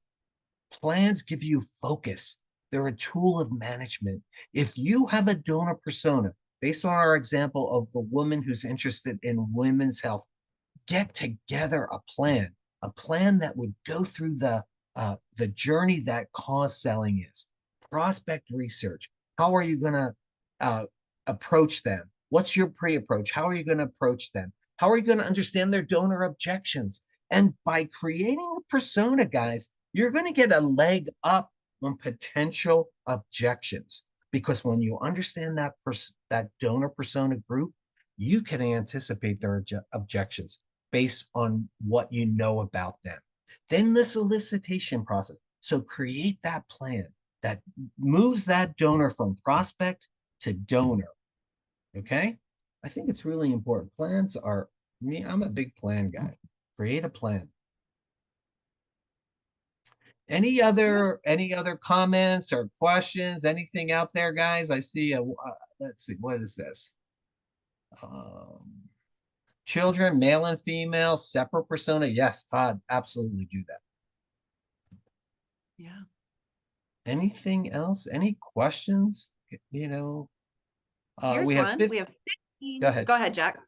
Plans give you focus. They're a tool of management. If you have a donor persona, based on our example of the woman who's interested in women's health, get together a plan that would go through the journey that cause selling is. Prospect research. How are you going to uh, approach them? What's your pre-approach? How are you going to approach them? How are you going to understand their donor objections? And by creating a persona, guys, you're going to get a leg up on potential objections, because when you understand that donor persona group, you can anticipate their objections based on what you know about them. Then the solicitation process. So create that plan that moves that donor from prospect to donor. Okay. I think it's really important. Plans are me, I'm a big plan guy. Create a plan. Yeah. Any other comments or questions? Anything out there, guys? I see a let's see, what is this? Um, children, male and female, separate persona. Yes, Todd, absolutely do that. Yeah. Anything else? Any questions? You know, we Here's have one. 50, We have go 15. ahead. Go ahead, Jack.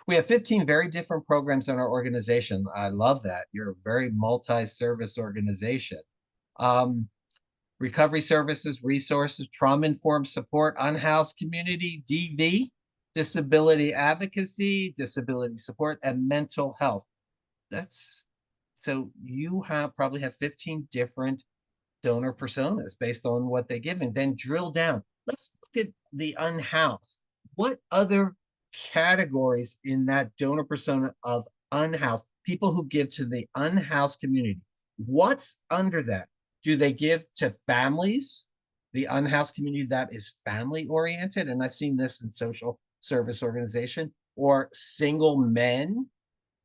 We have 15 very different programs in our organization. I love that. You're a very multi-service organization. Um, recovery services, resources, trauma-informed support, unhoused community, DV, disability advocacy, disability support, and mental health. That's so you have probably have 15 different donor personas based on what they give and then drill down. Let's look at the unhoused. What other categories in that donor persona of unhoused, people who give to the unhoused community? What's under that? Do they give to families, the unhoused community that is family oriented? And I've seen this in social service organization, or single men,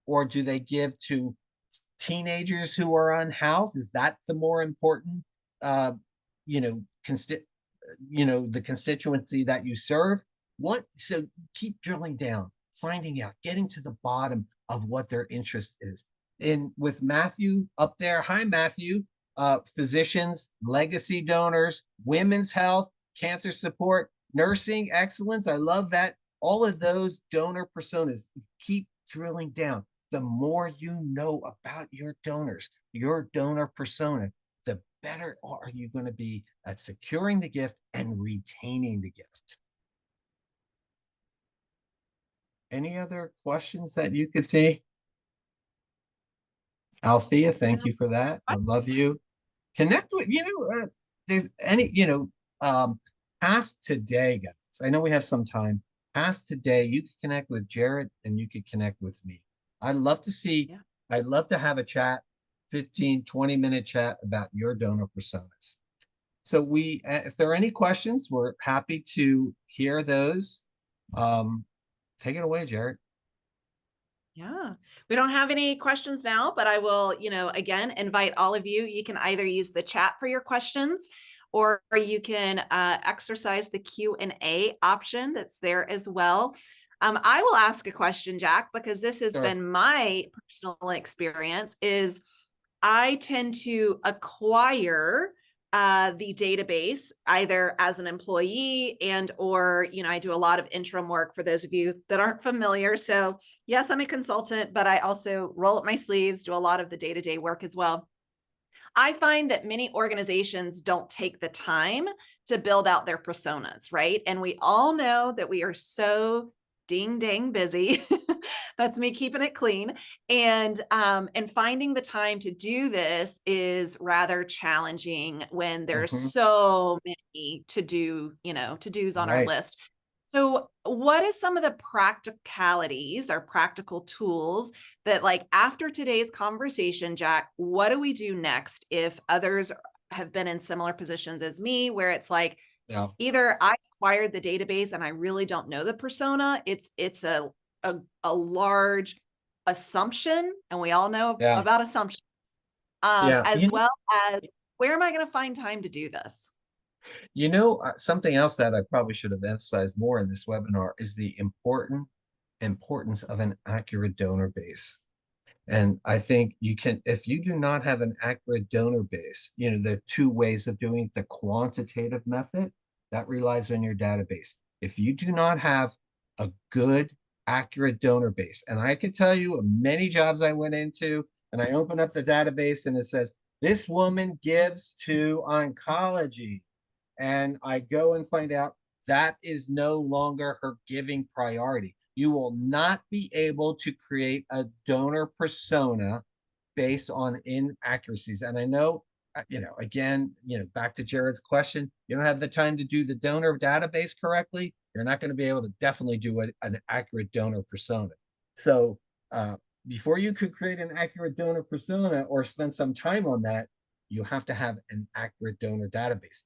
or do they give to teenagers who are unhoused? Is that the more important, uh, you know, the constituency that you serve? What? So keep drilling down, finding out, getting to the bottom of what their interest is. And with Matthew up there, hi Matthew, physicians, legacy donors, women's health, cancer support, nursing excellence. I love that. All of those donor personas. Keep drilling down. The more you know about your donors, your donor persona, the better are you going to be at securing the gift and retaining the gift. Any other questions that you could see? Althea, thank you for that. I love you. Connect with, there's any, past today, guys. I know we have some time. Past today, you can connect with Jared and you can connect with me. I'd love to see, Yeah. I'd love to have a chat, 15, 20-minute chat about your donor personas. So if there are any questions, we're happy to hear those. Um, take it away, Jared. Yeah. We don't have any questions now, but I will, again, invite all of you. You can either use the chat for your questions or you can exercise the Q&A option that's there as well. I will ask a question, Jack, because this has Sure. been my personal experience is I tend to acquire the database either as an employee and or I do a lot of interim work for those of you that aren't familiar. So yes, I'm a consultant, but I also roll up my sleeves, do a lot of the day-to-day work as well. I find that many organizations don't take the time to build out their personas, right? And we all know that we are so ding dang busy. That's me keeping it clean. And finding the time to do this is rather challenging when there's Hmm. so many to-dos on our Right. list. So, what is some of the practicalities or practical tools that, like, after today's conversation, Jack, what do we do next if others have been in similar positions as me, where it's like Yeah. either I acquired the database and I really don't know the persona, it's a large assumption, and we all know Yeah. about assumptions, Yeah. as well as where am I going to find time to do this? Something else that I probably should have emphasized more in this webinar is the importance of an accurate donor base. And I think if you do not have an accurate donor base, there are two ways of doing it. The quantitative method that relies on your database. If you do not have a good, accurate donor base, and I can tell you many jobs I went into, and I open up the database and it says, this woman gives to oncology. And I go and find out that is no longer her giving priority. You will not be able to create a donor persona based on inaccuracies. And I know, again, back to Jared's question, you don't have the time to do the donor database correctly. You're not going to be able to definitely do an accurate donor persona. So before you could create an accurate donor persona or spend some time on that, you have to have an accurate donor database.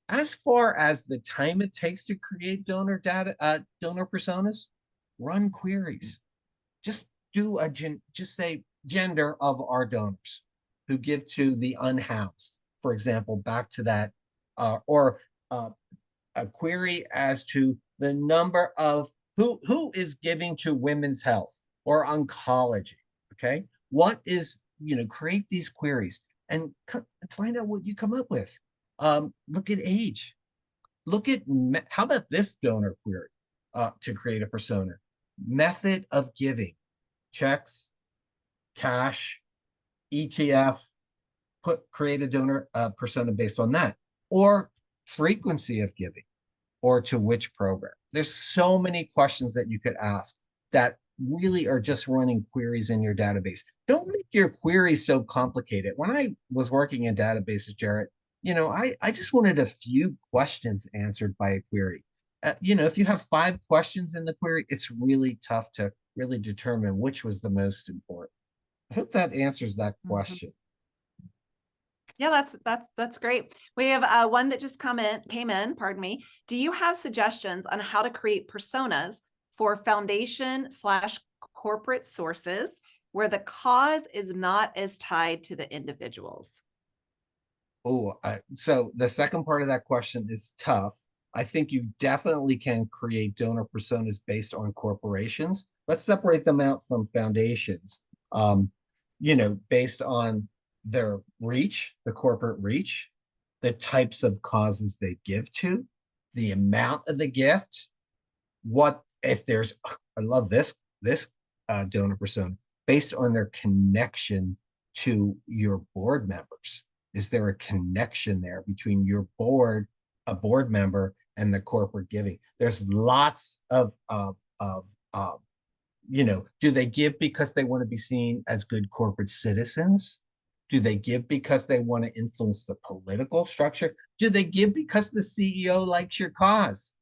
As far as the time it takes to create donor personas, run queries. Just just say gender of our donors who give to the unhoused, for example, back to that, or uh, a query as to the number of who is giving to women's health or oncology. Okay, what is, create these queries and find out what you come up with. Look at age. Look at how about this donor query to create a persona? Method of giving: checks, cash, ETF. Create a donor persona based on that, or frequency of giving, or to which program. There's so many questions that you could ask that really are just running queries in your database. Don't make your queries so complicated. When I was working in databases, Jarrett, I just wanted a few questions answered by a query. If you have 5 questions in the query, it's really tough to really determine which was the most important. I hope that answers that Mhm. question. Yeah, that's great. We have one that just came in, pardon me. Do you have suggestions on how to create personas for foundation slash corporate sources where the cause is not as tied to the individuals? So the second part of that question is tough. I think you definitely can create donor personas based on corporations. Let's separate them out from foundations. Based on their reach, the corporate reach, the types of causes they give to, the amount of the gift, what if there's I love this donor persona based on their connection to your board members. Is there a connection there between your board, a board member, and the corporate giving? There's lots of do they give because they want to be seen as good corporate citizens? Do they give because they want to influence the political structure? Do they give because the CEO likes your cause?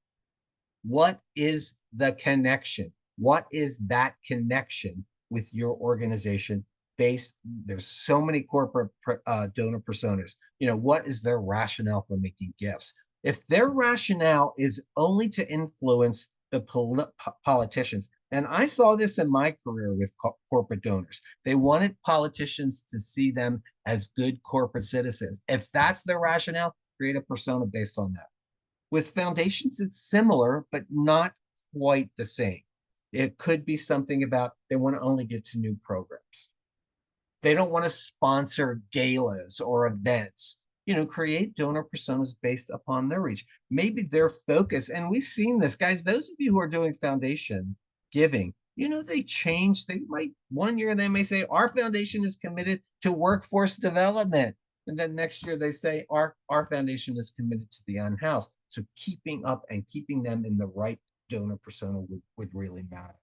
What is the connection? What is that connection with your organization based? There's so many corporate donor personas. What is their rationale for making gifts? If their rationale is only to influence the politicians, and I saw this in my career with corporate donors, they wanted politicians to see them as good corporate citizens. If that's their rationale, create a persona based on that. With foundations, it's similar, but not quite the same. It could be something about they want to only get to new programs. They don't want to sponsor galas or events. Create donor personas based upon their reach. Maybe their focus, and we've seen this, guys. Those of you who are doing foundation giving, they change. They might one year they may say our foundation is committed to workforce development, and then next year they say our foundation is committed to the unhoused. So keeping up and keeping them in the right donor persona would really matter.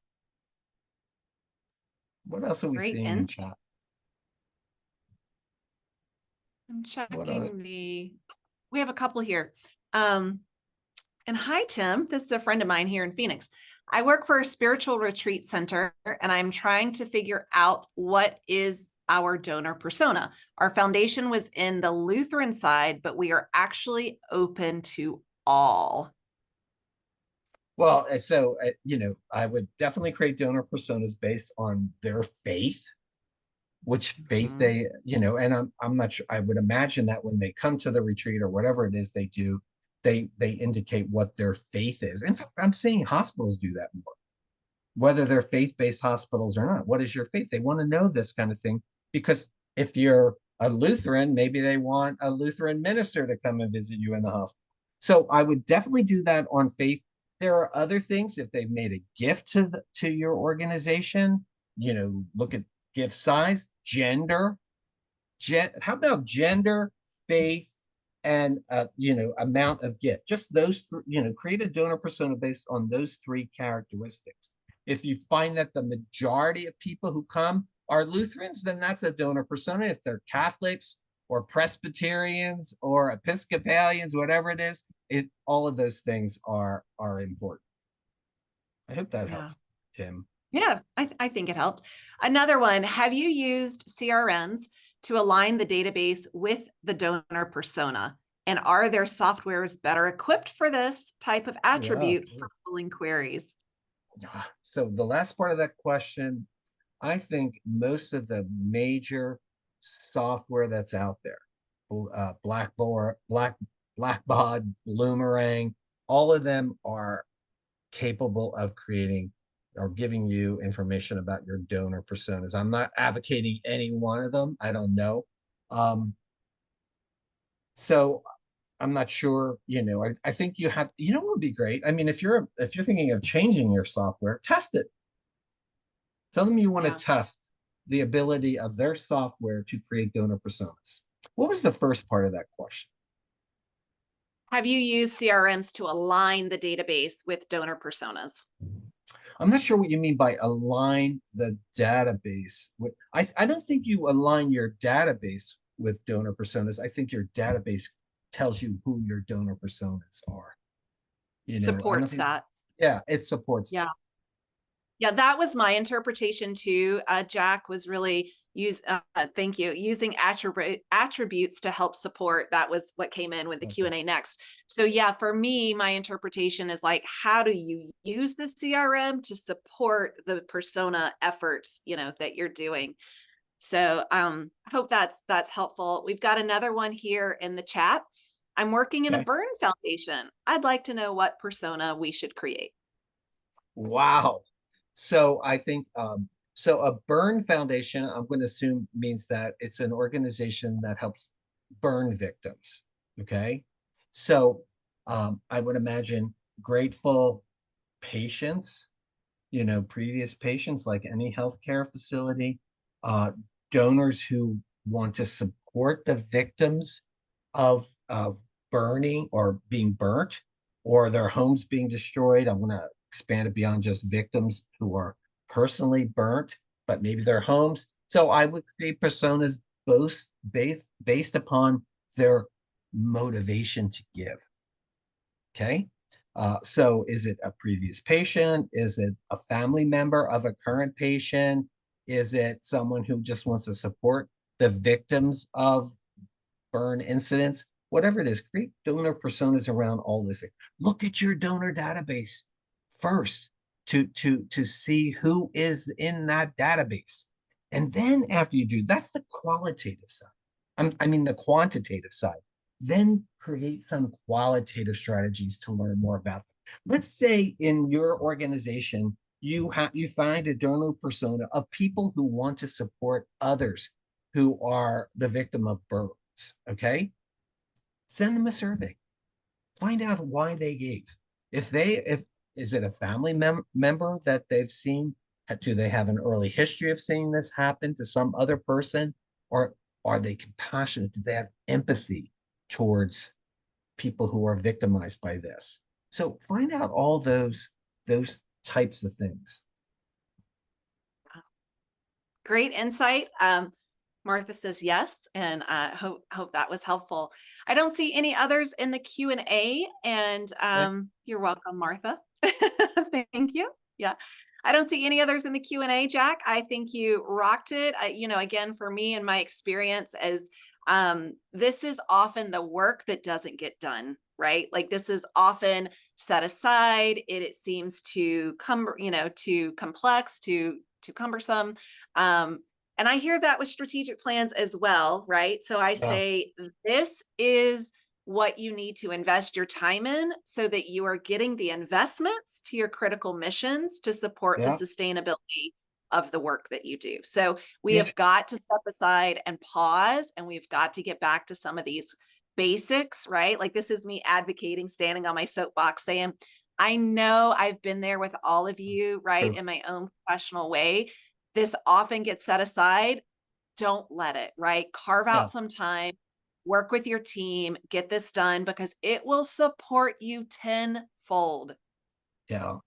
What else are we Great seeing in insight. chat? I'm What other? checking we have a couple here. Um, and hi, Tim. This is a friend of mine here in Phoenix. I work for a spiritual retreat center and I'm trying to figure out what is our donor persona. Our foundation was in the Lutheran side, but we are actually open to all. Well, so I would definitely create donor personas based on their faith, which faith Mhm. they, and I'm not sure. I would imagine that when they come to the retreat or whatever it is they do, they indicate what their faith is. In fact, I'm seeing hospitals do that more, whether they're faith-based hospitals or not. What is your faith? They want to know this kind of thing because if you're a Lutheran, maybe they want a Lutheran minister to come and visit you in the hospital. So I would definitely do that on faith. There are other things if they've made a gift to your organization. Look at gift size, gender, how about gender, faith, and amount of gift? Just those three. Create a donor persona based on those 3 characteristics. If you find that the majority of people who come are Lutherans, then that's a donor persona. If they're Catholics or Presbyterians or Episcopalians, whatever it is, all of those things are important. I hope that Yeah. helps, Tim. Yeah, I think it helped. Another one, have you used CRMs to align the database with the donor persona? And are their softwares better equipped for this type of Yeah. attribute for pulling queries? So the last part of that question, I think most of the major software that's out there, Blackbaud, Loomerang, all of them are capable of creating or giving you information about your donor personas. I'm not advocating any one of them. I don't know. Um, so I'm not sure, I think what would be great. I mean, if you're thinking of changing your software, test it. Tell them you want to Yeah. test the ability of their software to create donor personas. What was the first part of that question? Have you used CRMs to align the database with donor personas? I'm not sure what you mean by align the database with. I don't think you align your database with donor personas. I think your database tells you who your donor personas are. I don't Supports think, that. yeah, it supports Yeah. Yeah, that was my interpretation too. Jack was really thank you, using attributes to help support. That was what came in with the that. Okay. Q&A next. So yeah, for me, my interpretation is like, how do you use the CRM to support the persona efforts, that you're doing? So I hope that's helpful. We've got another one here in the chat. I'm working in a Okay. burn foundation. I'd like to know what persona we should create. Wow. So I think so a burn foundation, I'm going to assume means that it's an organization that helps burn victims. Okay. So I would imagine grateful patients, previous patients like any healthcare facility, uh, donors who want to support the victims of burning or being burnt or their homes being destroyed. I want to expand it beyond just victims who are personally burnt, but maybe their homes. So I would create personas based upon their motivation to give. Okay. So is it a previous patient? Is it a family member of a current patient? Is it someone who just wants to support the victims of burn incidents? Whatever it is, create donor personas around all this. Look at your donor database first to see who is in that database. And then after you do, that's the qualitative side. I mean the quantitative side. Then create some qualitative strategies to learn more about them. Let's say in your organization, you find a donor persona of people who want to support others who are the victim of burns. Okay, send them a survey. Find out why they gave. If is it a family member that they've seen? Do they have an early history of seeing this happen to some other person, or are they compassionate? Do they have empathy towards people who are victimized by this? So find out all those types of things. Great insight. Martha says yes, and hope that was helpful. I don't see any others in the Q&A, and Okay. you're welcome, Martha. Thank you. Yeah. I don't see any others in the Q&A, Jack. I think you rocked it. Again, for me and my experience as this is often the work that doesn't get done, right? Like this is often set aside. It seems too too complex, too cumbersome. And I hear that with strategic plans as well, right? So I Yeah. say, this is what you need to invest your time in so that you are getting the investments to your critical missions to support the Yeah. sustainability of the work that you do. So we Yeah. have got to step aside and pause, and we've got to get back to some of these basics, right? Like this is me advocating, standing on my soapbox saying, I know I've been there with all of you, right? True. In my own professional way. This often gets set aside. Don't let it, right? Carve Yeah. out some time, work with your team, get this done because it will support you tenfold. Yeah.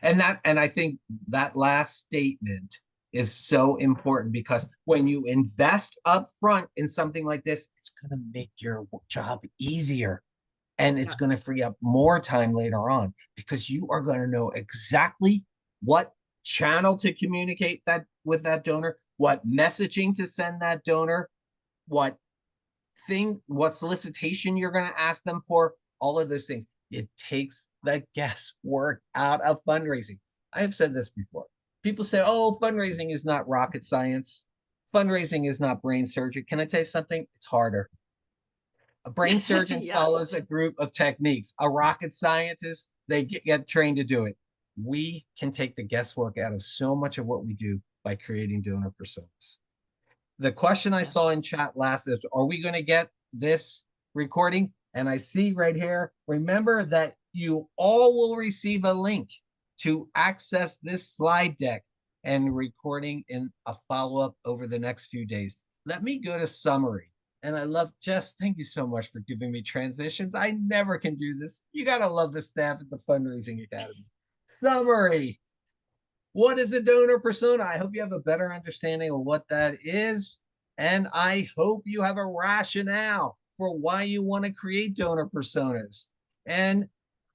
And I think that last statement is so important because when you invest up front in something like this, it's going to make your job easier and it's Yeah. going to free up more time later on because you are going to know exactly what channel to communicate that with that donor, what messaging to send that donor, what what solicitation you're going to ask them for, all of those things. It takes the guesswork out of fundraising. I have said this before. People say, oh, fundraising is not rocket science. Fundraising is not brain surgery. Can I tell you something? It's harder. A brain surgeon Yeah. follows a group of techniques. A rocket scientist, they get trained to do it. We can take the guesswork out of so much of what we do by creating donor personas. The question I saw Yes. in chat last is, are we going to get this recording? And I see right here, remember that you all will receive a link to access this slide deck and recording in a follow-up over the next few days. Let me go to summary. And I love Jess, thank you so much for giving me transitions. I never can do this. You got to love the staff at the Fundraising Academy. Summary. What is a donor persona? I hope you have a better understanding of what that is. And I hope you have a rationale for why you want to create donor personas and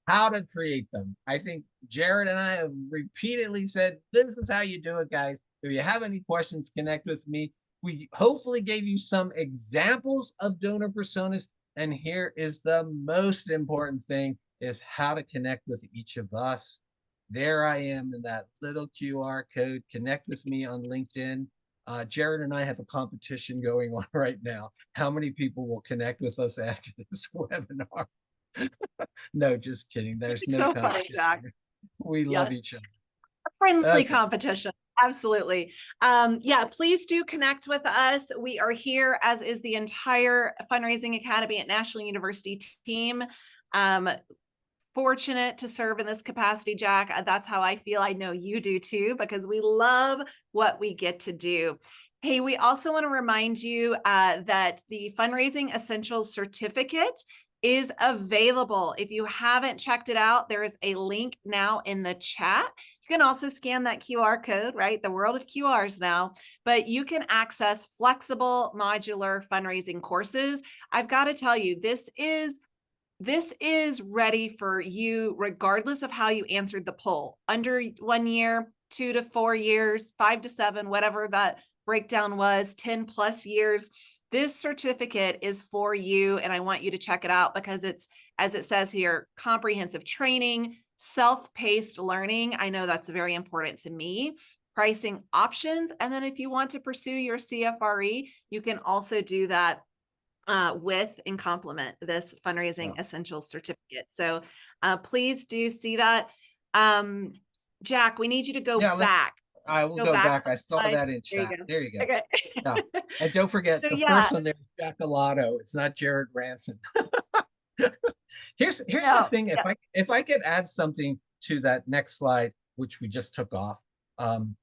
how to create them. I think Jared and I have repeatedly said, this is how you do it, guys. If you have any questions, connect with me. We hopefully gave you some examples of donor personas. And here is the most important thing is how to connect with each of us. There I am in that little QR code. Connect with me on LinkedIn. Jared and I have a competition going on right now. How many people will connect with us after this webinar? No, just kidding. There's no So funny, competition. Jack. We Yeah. love each other. Friendly Okay. competition. Absolutely. Yeah, please do connect with us. We are here, as is the entire Fundraising Academy at National University team. Um, Fortunate to serve in this capacity, Jack. That's how I feel. I know you do too, because we love what we get to do. Hey, we also want to remind you that the Fundraising Essentials Certificate is available. If you haven't checked it out, there is a link now in the chat. You can also scan that QR code, right? The world of QRs now, but you can access flexible modular fundraising courses. I've got to tell you, this is ready for you, regardless of how you answered the poll. Under 1 year, 2 to 4 years, 5 to 7, whatever that breakdown was, 10 plus years. This certificate is for you, and I want you to check it out because it's, as it says here, comprehensive training, self-paced learning. I know that's very important to me. Pricing options. And then if you want to pursue your CFRE, you can also do that with and complement this Yeah. fundraising essentials certificate. So please do see that. Jack, we need you to go Yeah, back. I will Go go back back. I one saw slide. that in There you chat. go. There you go. Okay. Yeah. And don't forget So the yeah, first one there is Jackalato. It's not Jared Ranson. Here's the no, thing. yeah. If I could add something to that next slide, which we just took off, um,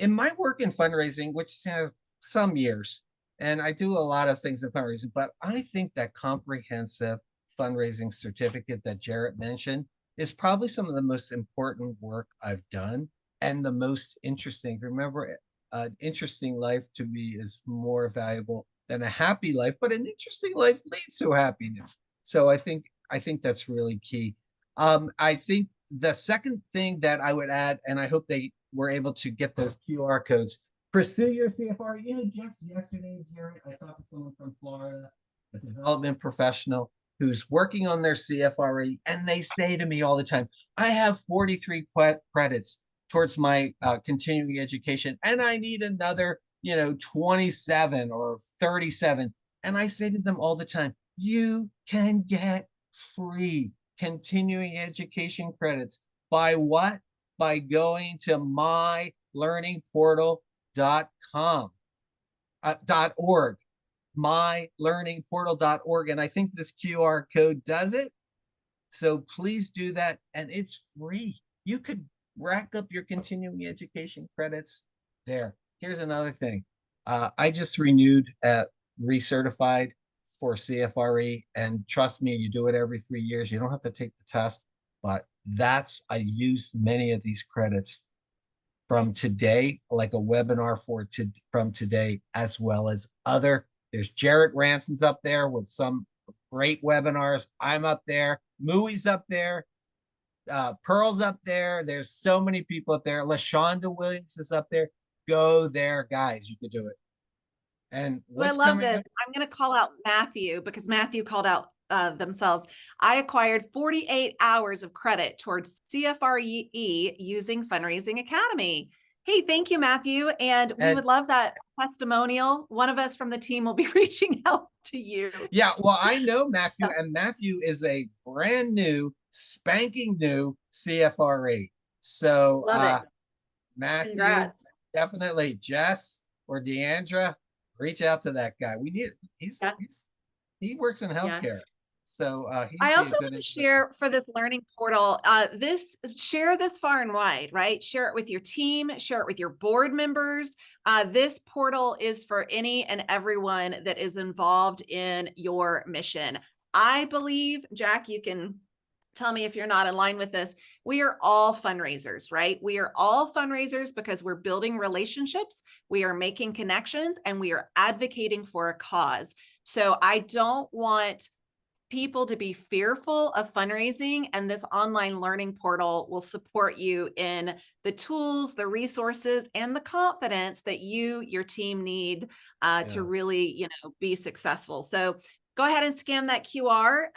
in my work in fundraising, which has some years, and I do a lot of things in fundraising, but I think that comprehensive fundraising certificate that Jarrett mentioned is probably some of the most important work I've done and the most interesting. Remember, an interesting life to me is more valuable than a happy life, but an interesting life leads to happiness. So I think that's really key. I think the second thing that I would add, and I hope they were able to get those QR codes. Pursue your CFR. You know, just yesterday, Jared, I talked to someone from Florida, a development professional who's working on their CFRE, and they say to me all the time, I have 43 credits towards my continuing education, and I need another, 27 or 37. And I say to them all the time, you can get free continuing education credits by what? By going to mylearningportal.com, .org, mylearningportal.org. And I think this QR code does it. So please do that. And it's free. You could rack up your continuing education credits there. Here's another thing. I just renewed recertified for CFRE. And trust me, you do it every 3 years. You don't have to take the test, but I use many of these credits from today, like a webinar from today, as well as other. There's Jarrett Ranson's up there with some great webinars. I'm up there. Mooey's up there. Pearl's up there. There's so many people up there. LaShonda Williams is up there. Go there, guys. You could do it. And Ooh, I what's love coming this. up? I'm going to call out Matthew because Matthew called out themselves. I acquired 48 hours of credit towards CFRE using Fundraising Academy. Hey, thank you, Matthew. And we And would love that testimonial. One of us from the team will be reaching out to you. yeah, well, I know Matthew, Yeah, and Matthew is a brand new, spanking new CFRE. So, love it. Matthew, Congrats. definitely Jess or Deandra, reach out to that guy. We need Yeah. he works in Yeah. healthcare, so he'd I be a also good want to investment. share for this learning portal, share this far and wide, right? Share it with your team, share it with your board members. This portal is for any and everyone that is involved in your mission. I believe, Jack, you can tell me if you're not in line with this. We are all fundraisers, right? We are all fundraisers because we're building relationships, we are making connections, and we are advocating for a cause. So I don't want people to be fearful of fundraising, and this online learning portal will support you in the tools, the resources, and the confidence that your team need to Yeah, really, be successful. So go ahead and scan that QR.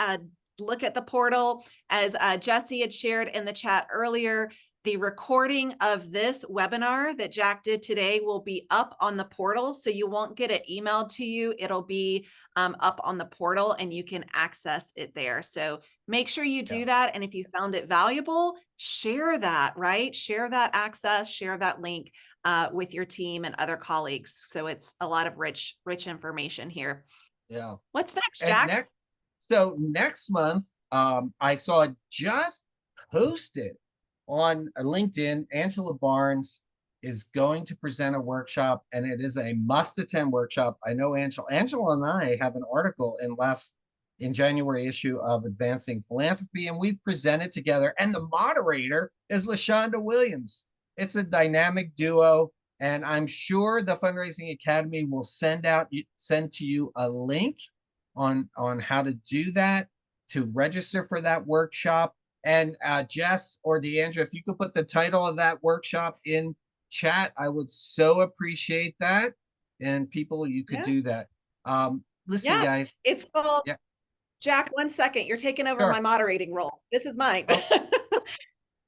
Look at the portal. As Jesse had shared in the chat earlier, the recording of this webinar that Jack did today will be up on the portal. So you won't get it emailed to you. It'll be up on the portal and you can access it there. So make sure you yeah, do that. And if you found it valuable, share that, right? Share that access, share that link with your team and other colleagues. So it's a lot of rich information here. yeah. What's next, And Jack? next month, I saw just posted on LinkedIn, Angela Barnes is going to present a workshop, and it is a must-attend workshop. I know Angela and I have an article in January issue of Advancing Philanthropy, and we presented together. And the moderator is LaShonda Williams. It's a dynamic duo, and I'm sure the Fundraising Academy will send to you a link on how to do that, to register for that workshop. And Jess or Deandra, if you could put the title of that workshop in chat, I would so appreciate that. And people, you could Yeah. do that. Listen, Yeah. guys. It's called, Yeah, Jack, 1 second. You're taking over my sure. moderating role. This is mine. Oh,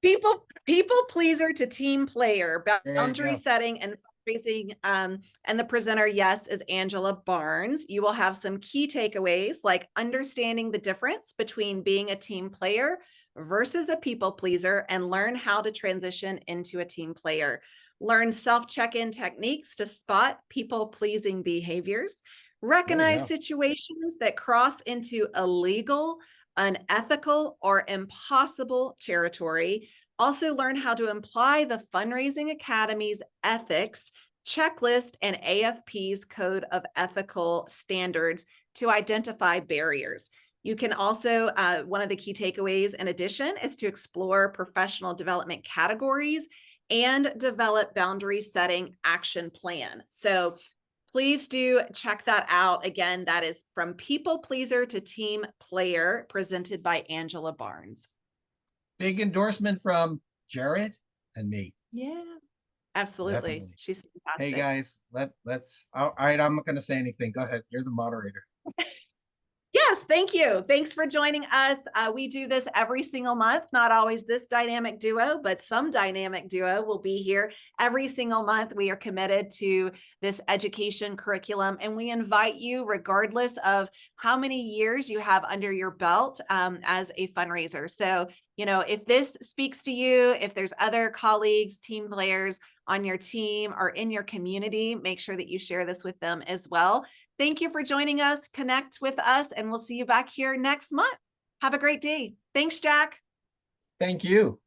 People pleaser to team player, there you boundary go. setting and fundraising. And the presenter, yes, is Angela Barnes. You will have some key takeaways like understanding the difference between being a team player versus a people pleaser, and learn how to transition into a team player. Learn self check-in techniques to spot people pleasing behaviors. Oh, Recognize yeah. situations that cross into illegal, unethical, or impossible territory. Also, learn how to apply the Fundraising Academy's ethics checklist and AFP's code of ethical standards to identify barriers. You can also, one of the key takeaways in addition is to explore professional development categories and develop boundary setting action plan. So please do check that out. Again, that is From People Pleaser to Team Player, presented by Angela Barnes. Big endorsement from Jared and me. Yeah, absolutely. Definitely. She's Hey fantastic. guys, let's all right. I'm not gonna say anything. Go ahead. You're the moderator. Yes, thank you. Thanks for joining us. We do this every single month, not always this dynamic duo, but some dynamic duo will be here every single month. We are committed to this education curriculum, and we invite you, regardless of how many years you have under your belt as a fundraiser. So, if this speaks to you, if there's other colleagues, team players on your team or in your community, make sure that you share this with them as well. Thank you for joining us. Connect with us, and we'll see you back here next month. Have a great day. Thanks, Jack. Thank you.